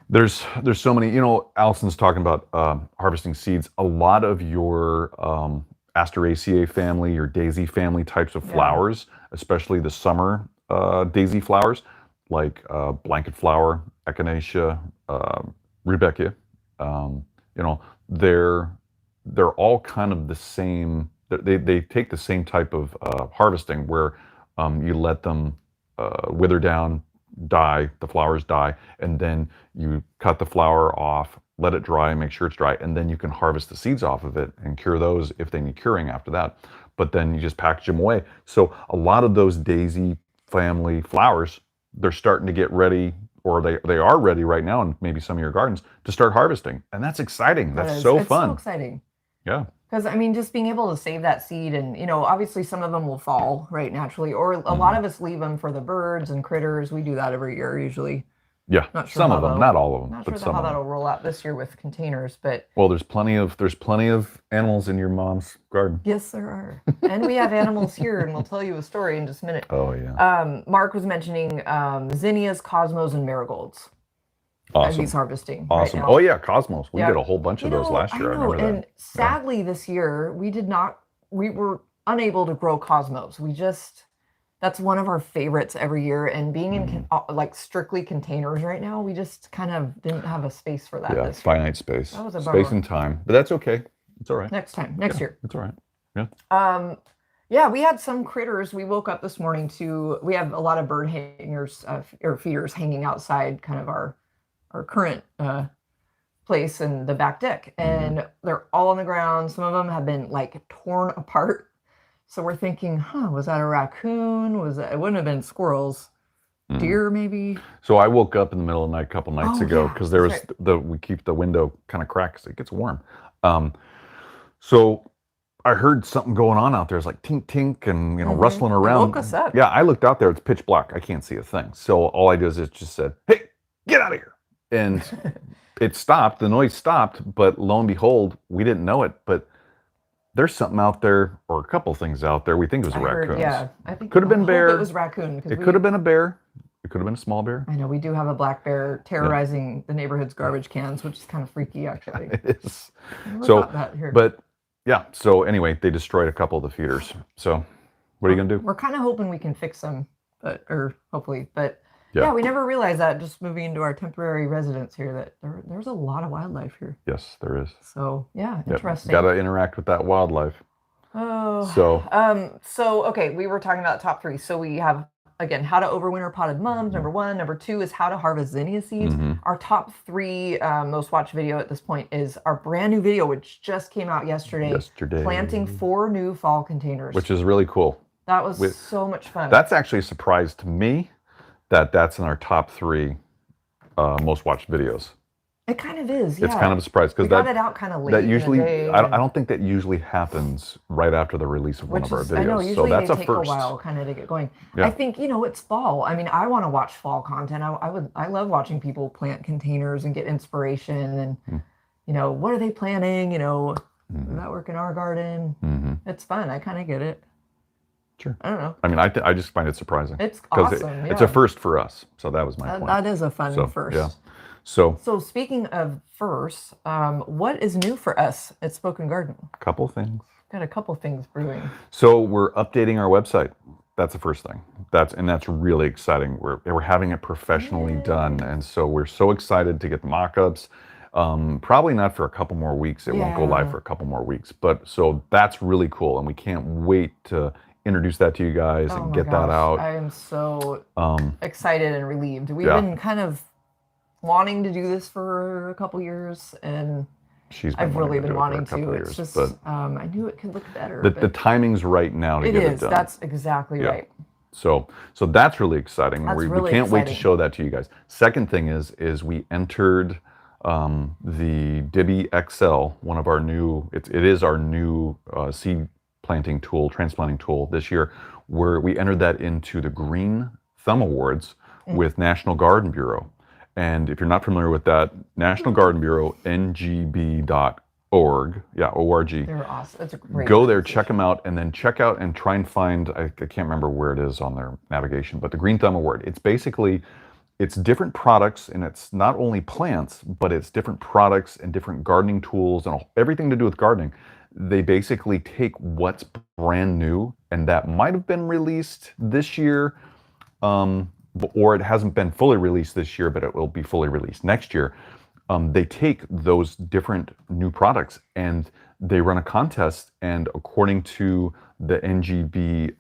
there's so many. Allison's talking about harvesting seeds. A lot of your Asteraceae family, your daisy family types of flowers, especially the summer daisy flowers, like blanket flower, echinacea, rudbeckia, they're all kind of the same. They take the same type of harvesting where you let them wither down, die, the flowers die, and then you cut the flower off, let it dry, make sure it's dry, and then you can harvest the seeds off of it and cure those if they need curing after that. But then you just package them away. So a lot of those daisy family flowers, they're starting to get ready, or they are ready right now, and maybe some of your gardens, to start harvesting. And that's exciting. That's so fun. It's so exciting. Yeah. Because, just being able to save that seed, and, obviously some of them will fall, right, naturally. Or a lot of us leave them for the birds and critters. We do that every year, usually. Yeah, not sure some of them, not all of them. Not but sure some how of them. that'll roll out this year with containers, but... Well, there's plenty of animals in your mom's garden. Yes, there are. And we have animals here, and we'll tell you a story in just a minute. Oh, yeah. Mark was mentioning zinnias, cosmos, and marigolds. Awesome. He's harvesting Awesome. right now. Oh, yeah, cosmos. We did a whole bunch of those last year. I know, and sadly this year, we were unable to grow cosmos. That's one of our favorites every year, and being in like strictly containers right now, we just kind of didn't have a space for that. Yeah, this finite space. That was a bummer. Space and time, but that's okay. It's all right. Next year. It's all right. Yeah. Yeah, we had some critters. We woke up this morning we have a lot of bird hangers or feeders hanging outside kind of our current place in the back deck, and they're all on the ground. Some of them have been like torn apart. So we're thinking, was that a raccoon? It wouldn't have been squirrels. Deer, maybe? So I woke up in the middle of the night a couple nights ago because there was we keep the window kind of cracked because it gets warm. So I heard something going on out there. It's like tink tink and rustling around. It woke us up. Yeah, I looked out there. It's pitch black. I can't see a thing. So all I did is it just said, "Hey, get out of here!" And it stopped. The noise stopped. But lo and behold, we didn't know it, but there's something out there, or a couple things out there. We think it was raccoons. Yeah, I think could have been bear. It was raccoon. It could have been a bear. It could have been a small bear. I know we do have a black bear terrorizing the neighborhood's garbage cans, which is kind of freaky, actually. It is. Never So, thought that here. but yeah. So anyway, they destroyed a couple of the feeders. So, what are you gonna do? We're kind of hoping we can fix them, or hopefully, but Yeah. yeah, we never realized that just moving into our temporary residence here that there's a lot of wildlife here. Yes, there is. So yeah, Yep. interesting. Got to interact with that wildlife. Oh, So, okay, we were talking about top 3. So we have, again, how to overwinter potted mums, number 1. Number 2 is how to harvest zinnia seeds. Mhm. Our top 3 most watched video at this point is our brand new video, which just came out yesterday. Planting 4 new fall containers. Which is really cool. That was so much fun. That's actually a surprise to me that that's in our top 3 most watched videos. It kind of is, yeah. It's kind of a surprise because got it out kind of late. That usually, in the day, I don't think that usually happens right after the release of one of our videos. I know, usually so that's they a take first. a while kind of to get going. Yeah. I think, it's fall. I mean, I want to watch fall content. I love watching people plant containers and get inspiration and, what are they planting? Does that work in our garden? Mm-hmm. It's fun. I kind of get it. Sure. I don't know. I mean, I just find it surprising. It's awesome. It's a first for us. So that was my point. That is a fun first. Yeah. So speaking of firsts, what is new for us at Spoken Garden? A couple things. Got a couple things brewing. So we're updating our website. That's the first thing. That's really exciting. We're having it professionally done, and so we're so excited to get the mock-ups. Probably not for a couple more weeks. It won't go live for a couple more weeks. But so that's really cool, and we can't wait to introduce that to you guys and get that out. I am so excited and relieved. We've been kind of wanting to do this for a couple years, and I've really been wanting to. It's just I knew it could look better. The timing's right now to get it done. That's exactly right. So that's really exciting. We can't wait to show that to you guys. Second thing is we entered the Dibi XL, one of our new. It is our new seed planting tool, transplanting tool this year. We entered that into the Green Thumb Awards with National Garden Bureau. And if you're not familiar with that, National Garden Bureau, ngb.org, O-R-G. They're awesome. That's a great Go there, check them out, and then check out and try and find, I can't remember where it is on their navigation, but the Green Thumb Award. It's different products, and it's not only plants, but it's different products and different gardening tools and everything to do with gardening. They basically take what's brand new, and that might have been released this year, or it hasn't been fully released this year, but it will be fully released next year. They take those different new products and they run a contest, and according to the NGB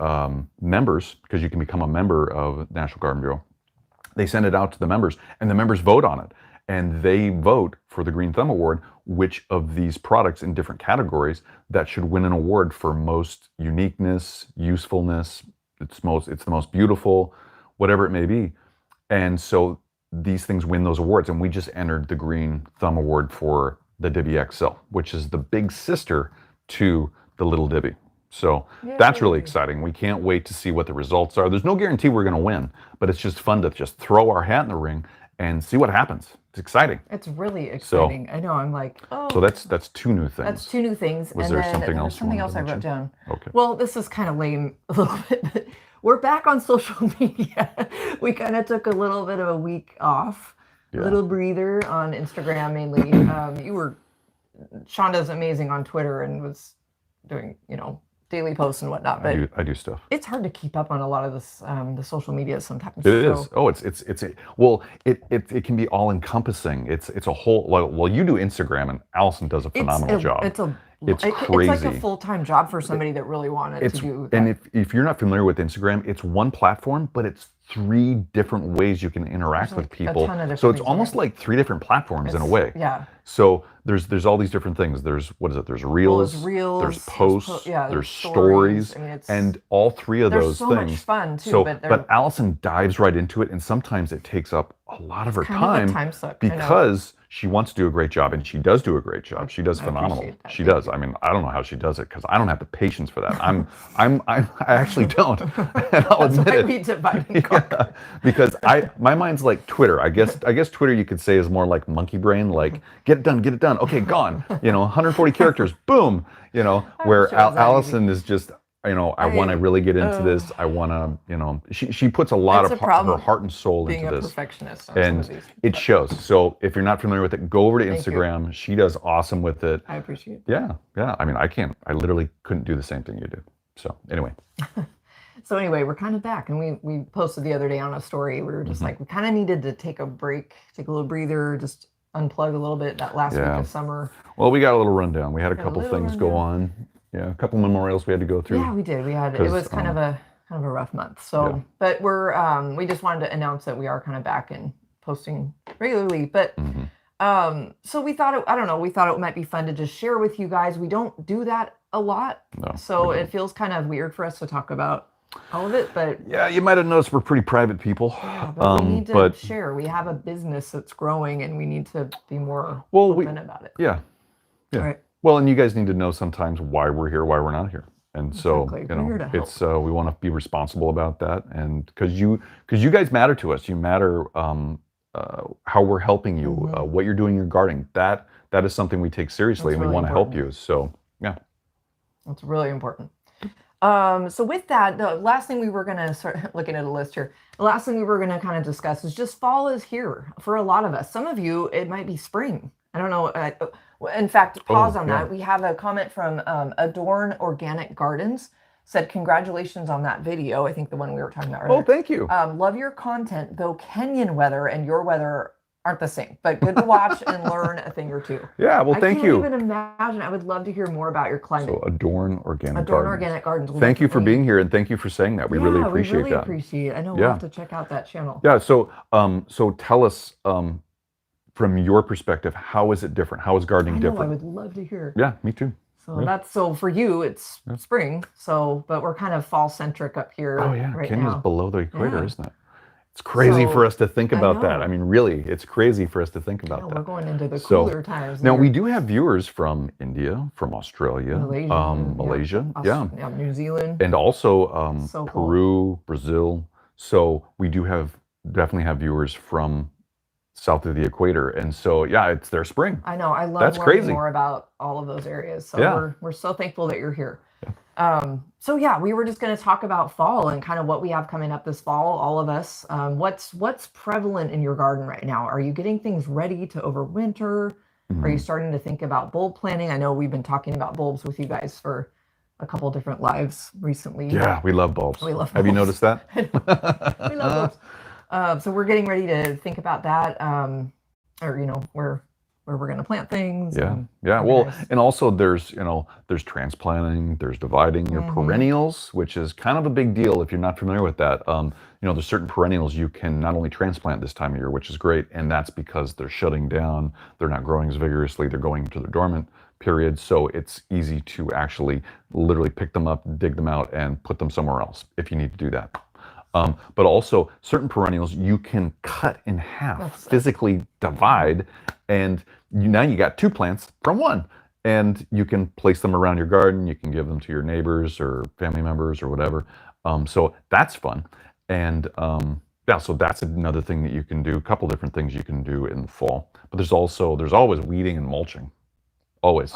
members, because you can become a member of National Garden Bureau, they send it out to the members, and the members vote on it. And they vote for the Green Thumb Award, which of these products in different categories that should win an award for most uniqueness, usefulness, it's the most beautiful, whatever it may be. And so these things win those awards. And we just entered the Green Thumb Award for the Dibi XL, which is the big sister to the Little Dibi. So that's really exciting. We can't wait to see what the results are. There's no guarantee we're going to win, but it's just fun to just throw our hat in the ring and see what happens. It's exciting. It's really exciting. I know. I'm like, So that's 2 new things. That's 2 new things. Was there something else? Something else I wrote down. Okay. Well, this is kind of lame a little bit, but we're back on social media. We kind of took a little bit of a week off, a little breather on Instagram mainly. Shonda's amazing on Twitter and was doing, daily posts and whatnot. But I do stuff. It's hard to keep up on a lot of this, the social media sometimes. It is. Oh, it can be all encompassing. It's a whole. Well, you do Instagram, and Allison does a phenomenal job. It's crazy. It's like a full-time job for somebody that really wanted to do that. And if you're not familiar with Instagram, it's one platform, but it's 3 different ways you can interact with people. So it's almost like 3 different platforms in a way. Yeah. So there's all these different things. There's There's Reels. There's posts. There's stories. And all 3 of those things. There's so much fun too. But Allison dives right into it, and sometimes it takes up a lot of her time suck, because she wants to do a great job, and she does do a great job. She does phenomenal. She does. I mean, I don't know how she does it because I don't have the patience for that. I actually don't. And I'll admit it. Because my mind's like Twitter. I guess Twitter you could say is more like monkey brain. Like get it done. Okay, gone. 140 characters. Boom. Where Allison is just I want to really get into this. I want to, she puts a lot It's of a problem her heart and soul being into a this. perfectionist on some of And these. it shows. So if you're not familiar with it, go over to Thank you. Instagram. She does awesome with it. I appreciate it. Yeah. I mean, I literally couldn't do the same thing you do. So anyway. So anyway, we're kind of back, and we posted the other day on a story. We were just like, we kind of needed to take a break, take a little breather, just unplug a little bit that last week of summer. Well, we got a little rundown. We had a couple things go on. Yeah, a couple memorials we had to go through. Yeah, we did. It was kind of a rough month. So, but we just wanted to announce that we are kind of back and posting regularly. But so we thought it might be fun to just share with you guys. We don't do that a lot, so it feels kind of weird for us to talk about all of it. But yeah, you might have noticed we're pretty private people. Yeah, but we need to share. We have a business that's growing, and we need to be more open about it. Yeah. All right. Well, and you guys need to know sometimes why we're here, why we're not here. And so, it's we want to be responsible about that, and because you guys matter to us. You matter how we're helping you, what you're doing in your gardening. That is something we take seriously, and we want to help you. So yeah, that's really important. So with that, the last thing we were going to start looking at a list here. The last thing we were going to kind of discuss is just fall is here for a lot of us. Some of you, it might be spring. I don't know. In fact, pause on that. We have a comment from Adorn Organic Gardens. Said, congratulations on that video. I think the one we were talking about earlier. Oh, thank you. Love your content, though Kenyan weather and your weather aren't the same, but good to watch and learn a thing or two. Yeah, well, thank you. I can't even imagine. I would love to hear more about your climate. So Adorn Organic Gardens. Thank you for being here, and thank you for saying that. We really appreciate that. We really appreciate it. I know we'll have to check out that channel. Yeah, so tell us, from your perspective, how is it different? How is gardening different? I would love to hear. Yeah, me too. So for you, it's spring. So, but we're kind of fall centric up here. Oh yeah, right Kenya's now. below the equator, isn't it? It's crazy for us to think about that. I mean, really, it's crazy for us to think about that. We're going into the cooler times. Now we do have viewers from India, from Australia, Malaysia, New Zealand, and also Peru, Brazil. So we do definitely have viewers from south of the equator, and so it's their spring. I know. I love learning more about all of those areas. So we're so thankful that you're here. We were just going to talk about fall and kind of what we have coming up this fall. All of us. What's prevalent in your garden right now? Are you getting things ready to overwinter? Are you starting to think about bulb planting? I know we've been talking about bulbs with you guys for a couple different lives recently. Yeah, we love bulbs. We love bulbs. Have you noticed that? We love bulbs. So we're getting ready to think about that, where we're going to plant things. Well, and also there's transplanting, there's dividing your perennials, which is kind of a big deal if you're not familiar with that. There's certain perennials you can not only transplant this time of year, which is great, and that's because they're shutting down, they're not growing as vigorously, they're going into their dormant period, so it's easy to actually literally pick them up, dig them out, and put them somewhere else if you need to do that. But also certain perennials you can cut in half, physically divide, and now you got two plants from one, and you can place them around your garden. You can give them to your neighbors or family members or whatever. So that's fun, and so that's another thing that you can do. A couple different things you can do in the fall, but there's always weeding and mulching. Always.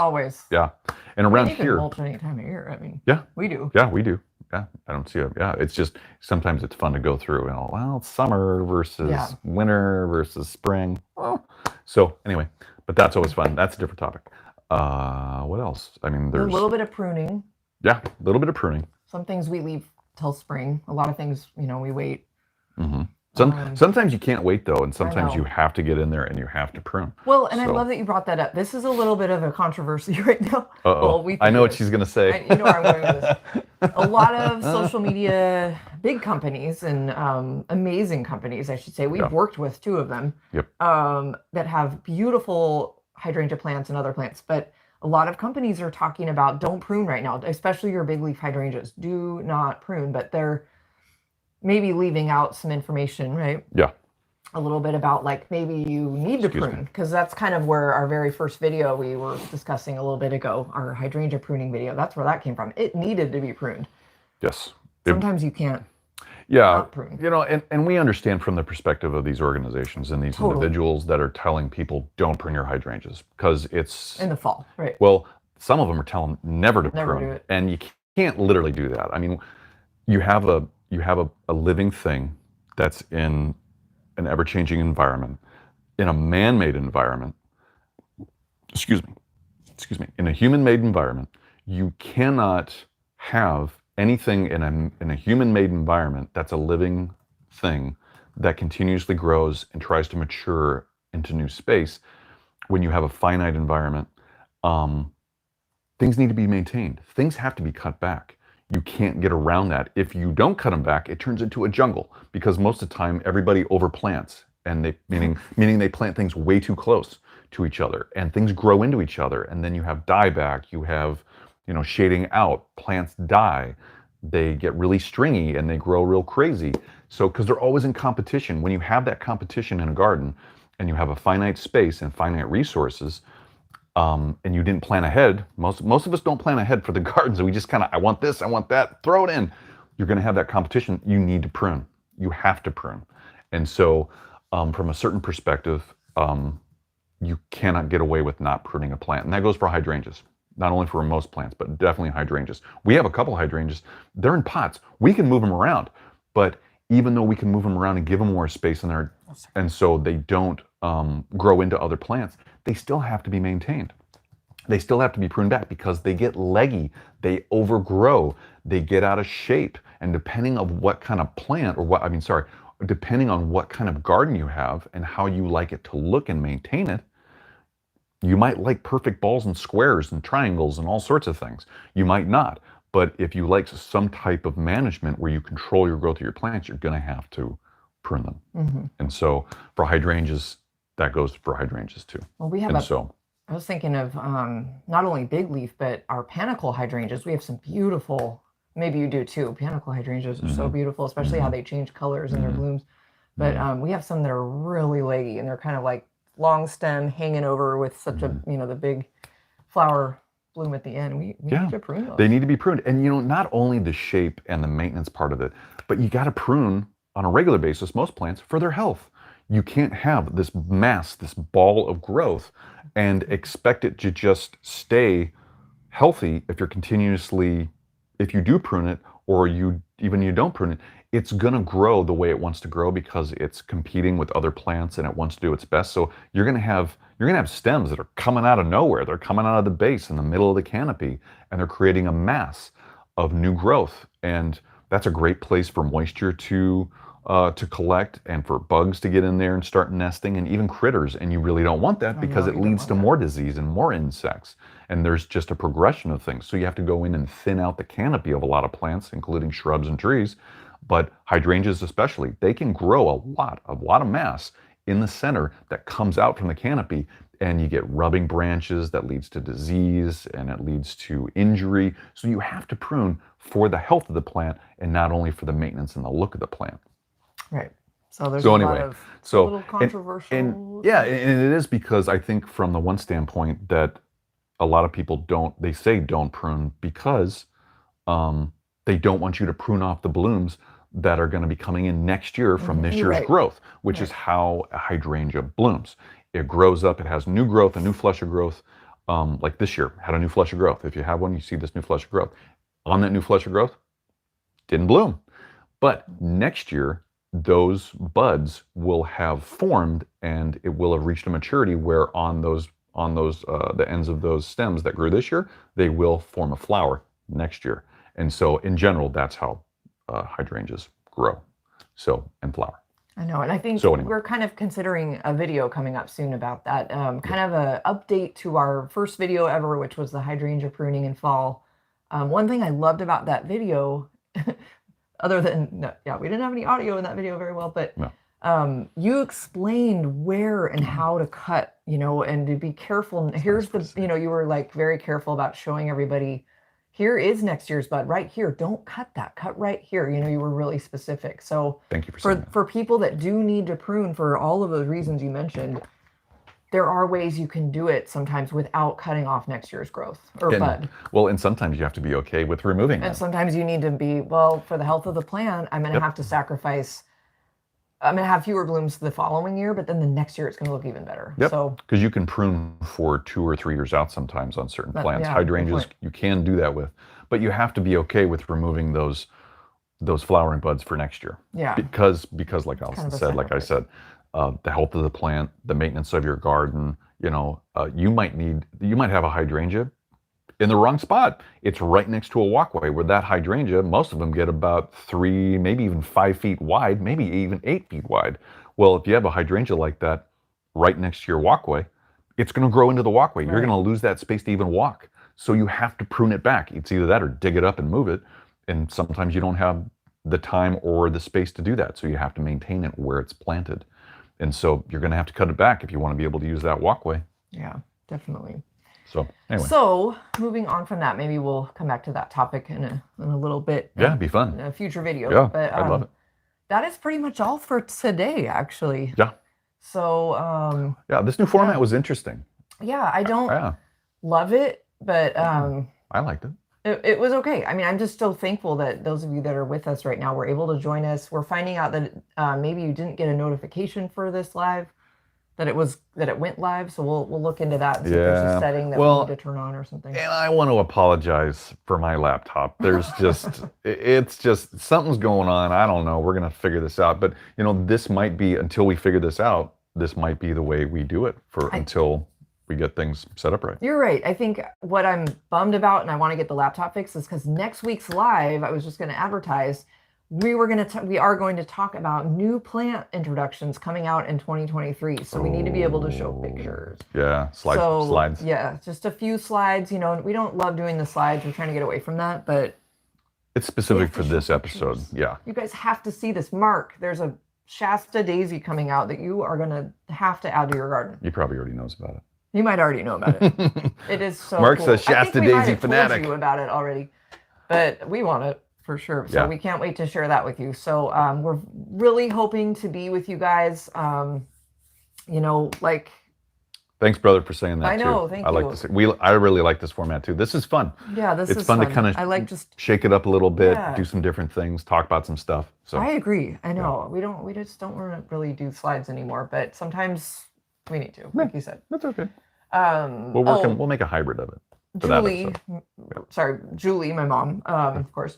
Yeah. And around here, can mulch any time of year. I mean, we do. Yeah, we do. Yeah, I don't see it. Yeah, it's just sometimes it's fun to go through. It's summer versus winter versus spring. So anyway, but that's always fun. That's a different topic. What else? I mean, there's a little bit of pruning. Yeah, a little bit of pruning. Some things we leave till spring. A lot of things, we wait. Sometimes you can't wait though, and sometimes you have to get in there and you have to prune. Well, and I love that you brought that up. This is a little bit of a controversy right now. Well, I know what she's going to say. You know where I'm going with this. A lot of social media, big companies and amazing companies, I should say. We've worked with two of them that have beautiful hydrangea plants and other plants, but a lot of companies are talking about don't prune right now, especially your big leaf hydrangeas. Do not prune, but they're maybe leaving out some information, right? Yeah. A little bit about maybe you need to prune, because that's kind of where our very first video we were discussing a little bit ago, our hydrangea pruning video, that's where that came from. It needed to be pruned. Yes. Sometimes you can't. Prune. And we understand from the perspective of these organizations and these individuals that are telling people don't prune your hydrangeas because it's in the fall, right? Well, some of them are telling never to prune, do it. and you can't literally do that. I mean, you have a living thing that's in an ever-changing environment, in a man-made environment. Excuse me. In a human-made environment, you cannot have anything in a human-made environment that's a living thing that continuously grows and tries to mature into new space. When you have a finite environment, things need to be maintained. Things have to be cut back. You can't get around that. If you don't cut them back, it turns into a jungle, because most of the time everybody overplants, and meaning they plant things way too close to each other, and things grow into each other, and then you have dieback, you have, shading out, plants die, they get really stringy and they grow real crazy. So, because they're always in competition. When you have that competition in a garden and you have a finite space and finite resources, and you didn't plan ahead, most of us don't plan ahead for the gardens. We just kind of, I want this, I want that, throw it in. You're going to have that competition. You need to prune. You have to prune. And so from a certain perspective, you cannot get away with not pruning a plant. And that goes for hydrangeas, not only for most plants, but definitely hydrangeas. We have a couple hydrangeas. They're in pots. We can move them around, but even though we can move them around and give them more space in there, and so they don't grow into other plants, they still have to be maintained. They still have to be pruned back because they get leggy, they overgrow, they get out of shape. And depending on what kind of plant, depending on what kind of garden you have and how you like it to look and maintain it, you might like perfect balls and squares and triangles and all sorts of things. You might not. But if you like some type of management where you control your growth of your plants, you're going to have to prune them. Mm-hmm. And so for hydrangeas, that goes for hydrangeas too. Well, we have I was thinking of not only big leaf, but our panicle hydrangeas. We have some beautiful, maybe you do too. Panicle hydrangeas are so beautiful, especially how they change colors in their blooms. But we have some that are really leggy, and they're kind of like long stem hanging over with such a, the big flower bloom at the end. We need to prune those. They need to be pruned. And not only the shape and the maintenance part of it, but you got to prune on a regular basis most plants for their health. You can't have this mass, this ball of growth, and expect it to just stay healthy if you do prune it, or you don't prune it. It's gonna grow the way it wants to grow because it's competing with other plants and it wants to do its best. So you're gonna have stems that are coming out of nowhere. They're coming out of the base in the middle of the canopy, and they're creating a mass of new growth. And that's a great place for moisture to collect and for bugs to get in there and start nesting, and even critters. And you really don't want that because it leads to more disease and more insects. And there's just a progression of things. So you have to go in and thin out the canopy of a lot of plants, including shrubs and trees. But hydrangeas especially, they can grow a lot of mass in the center that comes out from the canopy, and you get rubbing branches that leads to disease and it leads to injury. So you have to prune for the health of the plant and not only for the maintenance and the look of the plant. Right. So there's a lot of a little controversial. And it is, because I think from the one standpoint that a lot of people don't prune because they don't want you to prune off the blooms that are going to be coming in next year from this year's growth, which is how a hydrangea blooms. It grows up, it has new growth, a new flush of growth. Like this year, had a new flush of growth. If you have one, you see this new flush of growth. On that new flush of growth, didn't bloom. But next year, those buds will have formed, and it will have reached a maturity where on the ends of those stems that grew this year, they will form a flower next year. And so in general, that's how hydrangeas grow, and flower. I know, and I think we're kind of considering a video coming up soon about that, kind of a update to our first video ever, which was the hydrangea pruning in fall. One thing I loved about that video, other than, we didn't have any audio in that video very well, but you explained where and how to cut, and to be careful. Here's you were like very careful about showing everybody, here is next year's bud right here. Don't cut that, cut right here. You were really specific. So thank you for people that do need to prune for all of those reasons you mentioned, there are ways you can do it sometimes without cutting off next year's growth or bud. Well, and sometimes you have to be okay with removing it. And sometimes you need to be, for the health of the plant, I'm going to have to sacrifice. I'm going to have fewer blooms the following year, but then the next year it's going to look even better. Yep. So because you can prune for 2 or 3 years out sometimes on certain plants. Hydrangeas, you can do that with. but you have to be okay with removing those flowering buds for next year. Yeah. Because like Allison kind of a said, like I said, the health of the plant, the maintenance of your garden, you know, you might have a hydrangea in the wrong spot. It's right next to a walkway where that hydrangea, most of them get about 3, maybe even 5 feet wide, maybe even 8 feet wide. Well, if you have a hydrangea like that right next to your walkway, it's going to grow into the walkway. You're going to lose that space to even walk. So you have to prune it back. It's either that or dig it up and move it. And sometimes you don't have the time or the space to do that. So you have to maintain it where it's planted. And so you're going to have to cut it back if you want to be able to use that walkway. Yeah, definitely. So anyway. So moving on from that, maybe we'll come back to that topic in a little bit. Yeah, it'd be fun. In a future video. Yeah, but I love it. That is pretty much all for today, actually. Yeah. So yeah, this new format was interesting. Yeah, I don't love it, but I liked it. It was okay. I mean, I'm just so thankful that those of you that are with us right now were able to join us. We're finding out that maybe you didn't get a notification for this live, that it went live. So we'll look into that and see if there's a setting that we need to turn on or something. And I want to apologize for my laptop. There's just it's just something's going on. I don't know. We're gonna figure this out. But you know, this might be, until we figure this out, this might be the way we do it until we get things set up right. You're right. I think what I'm bummed about, and I want to get the laptop fixed, is because next week's live, I was just going to advertise, we are going to talk about new plant introductions coming out in 2023. So we need to be able to show pictures. Yeah, slides. Yeah, just a few slides. You know, we don't love doing the slides. We're trying to get away from that, but it's specific for this episode. Yeah. You guys have to see this. Mark, there's a Shasta daisy coming out that you are going to have to add to your garden. He probably already knows about it. You might already know about it. It is so Mark's cool. a Shasta daisy fanatic. Told you about it already, but we want it for sure. So we can't wait to share that with you. So we're really hoping to be with you guys. You know, like. Thanks, brother, for saying that. I know. Too. Thank I you. like this. I really like this format too. This is fun. Yeah, it's fun to kind of. I like just shake it up a little bit, do some different things, talk about some stuff. So I agree. I know we just don't want to really do slides anymore, but sometimes we need to. Like you said, that's okay. We'll make a hybrid of it. Julie, my mom, of course,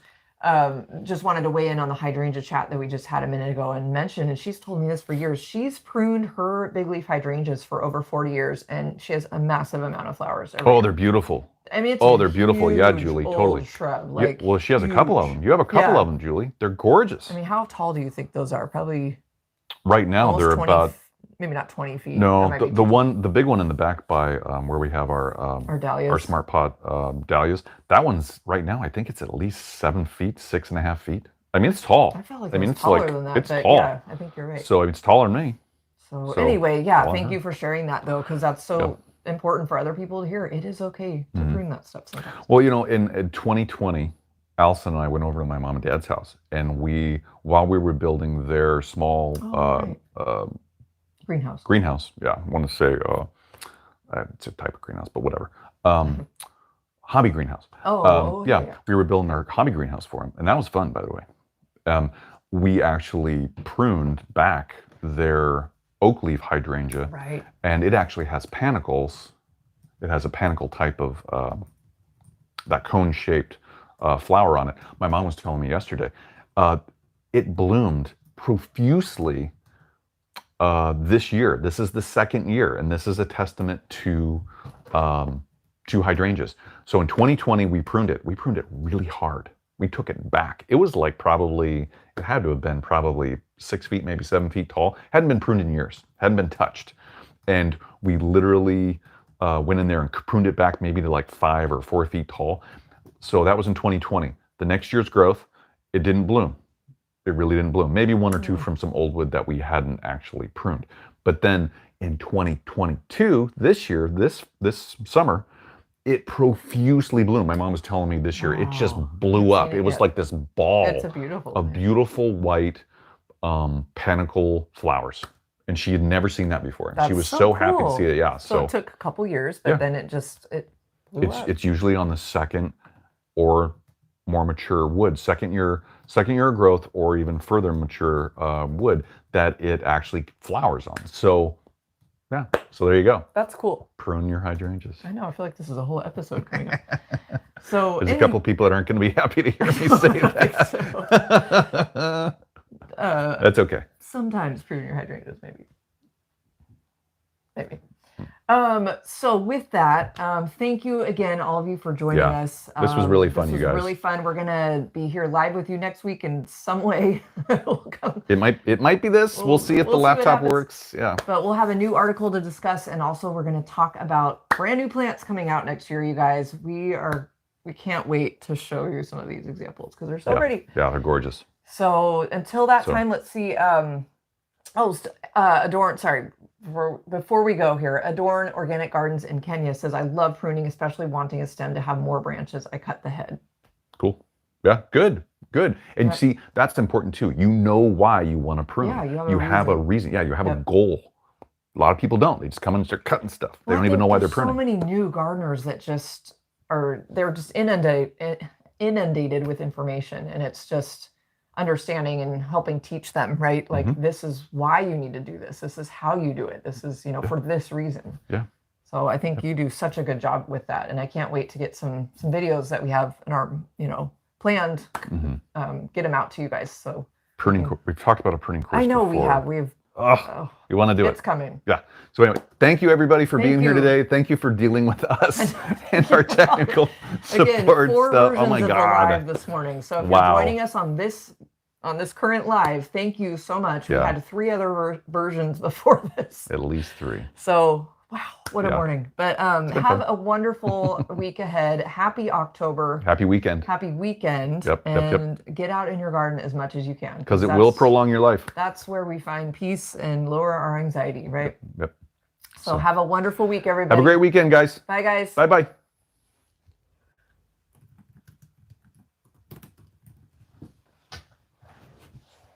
just wanted to weigh in on the hydrangea chat that we just had a minute ago and mentioned, and she's told me this for years. She's pruned her big leaf hydrangeas for over 40 years, and she has a massive amount of flowers. They're beautiful. I mean, they're beautiful. Yeah, Julie, totally. Shrub, well, she has a couple of them. You have a couple of them, Julie. They're gorgeous. I mean, how tall do you think those are? Probably. Right now, they're 20, about. Maybe not 20 feet. No, the big one in the back by where we have our dahlias, our smart pot dahlias. That one's right now. I think it's at least 7 feet, 6.5 feet. I mean, it's tall. I felt like it's taller than that. It's tall. Yeah, I think you're right. So it's taller than me. So anyway, thank you for sharing that though, because that's so important for other people to hear. It is okay to prune that stuff sometimes. Well, you know, in 2020. Allison and I went over to my mom and dad's house, and while we were building their small greenhouse. Yeah, I want to say it's a type of greenhouse, but whatever. Hobby greenhouse. We were building our hobby greenhouse for him, and that was fun, by the way. We actually pruned back their oak leaf hydrangea, right? And it actually has panicles. It has a panicle type of that cone-shaped flower on it. My mom was telling me yesterday. It bloomed profusely. This year. This is the second year, and this is a testament to hydrangeas. So in 2020, we pruned it. We pruned it really hard. We took it back. It was like it had to have been probably 6 feet, maybe 7 feet tall. Hadn't been pruned in years. Hadn't been touched. And we literally went in there and pruned it back maybe to like 5 or 4 feet tall. So that was in 2020. The next year's growth, it didn't bloom. It really didn't bloom. Maybe 1 or 2 from some old wood that we hadn't actually pruned. But then in 2022, this year, this summer, it profusely bloomed. My mom was telling me this year, it just blew up. It was like this ball of beautiful white panicle flowers. And she had never seen that before. She was so happy to see it. Yeah. So it took a couple years, but then it blew up. It's usually on the second or more mature wood, second year of growth, or even further mature wood that it actually flowers on. So there you go. That's cool. Prune your hydrangeas. I know. I feel like this is a whole episode coming up. So There's a couple people that aren't going to be happy to hear me say that. That's okay. Sometimes prune your hydrangeas, maybe. So with that, thank you again, all of you, for joining us. This was really fun, you guys. This was really fun. We're gonna be here live with you next week in some way. It might be this. We'll see if the laptop works. Yeah. But we'll have a new article to discuss, and also we're gonna talk about brand new plants coming out next year, you guys. We can't wait to show you some of these examples because they're so pretty. Yeah, they're gorgeous. So until that time, let's see. Adorn, sorry. Before we go here, Adorn Organic Gardens in Kenya says, I love pruning, especially wanting a stem to have more branches. I cut the head. Cool. Yeah, good. And see, that's important too. You know why you want to prune. Yeah, you have a reason. Yeah, you have a goal. A lot of people don't. They just come in and start cutting stuff. They don't even know why they're pruning. So many new gardeners that they're just inundated with information, and it's just understanding and helping teach them, right? Like, this is why you need to do this. This is how you do it. This is, for this reason. Yeah. So I think you do such a good job with that. And I can't wait to get some videos that we have in our, planned, get them out to you guys. So pruning, we've talked about a pruning course I know before. We've, you want to do it. It's coming. Yeah. So anyway, thank you everybody for being here today. Thank you for dealing with us and our technical support stuff. Oh my God. Live this morning. So if you're joining us on this current live, thank you so much. We had 3 other versions before this. At least 3. So wow, what a morning. But have a wonderful week ahead. Happy October. Happy weekend. And get out in your garden as much as you can. Because it will prolong your life. That's where we find peace and lower our anxiety, right? Yep. So have a wonderful week, everybody. Have a great weekend, guys. Bye, guys. Bye-bye.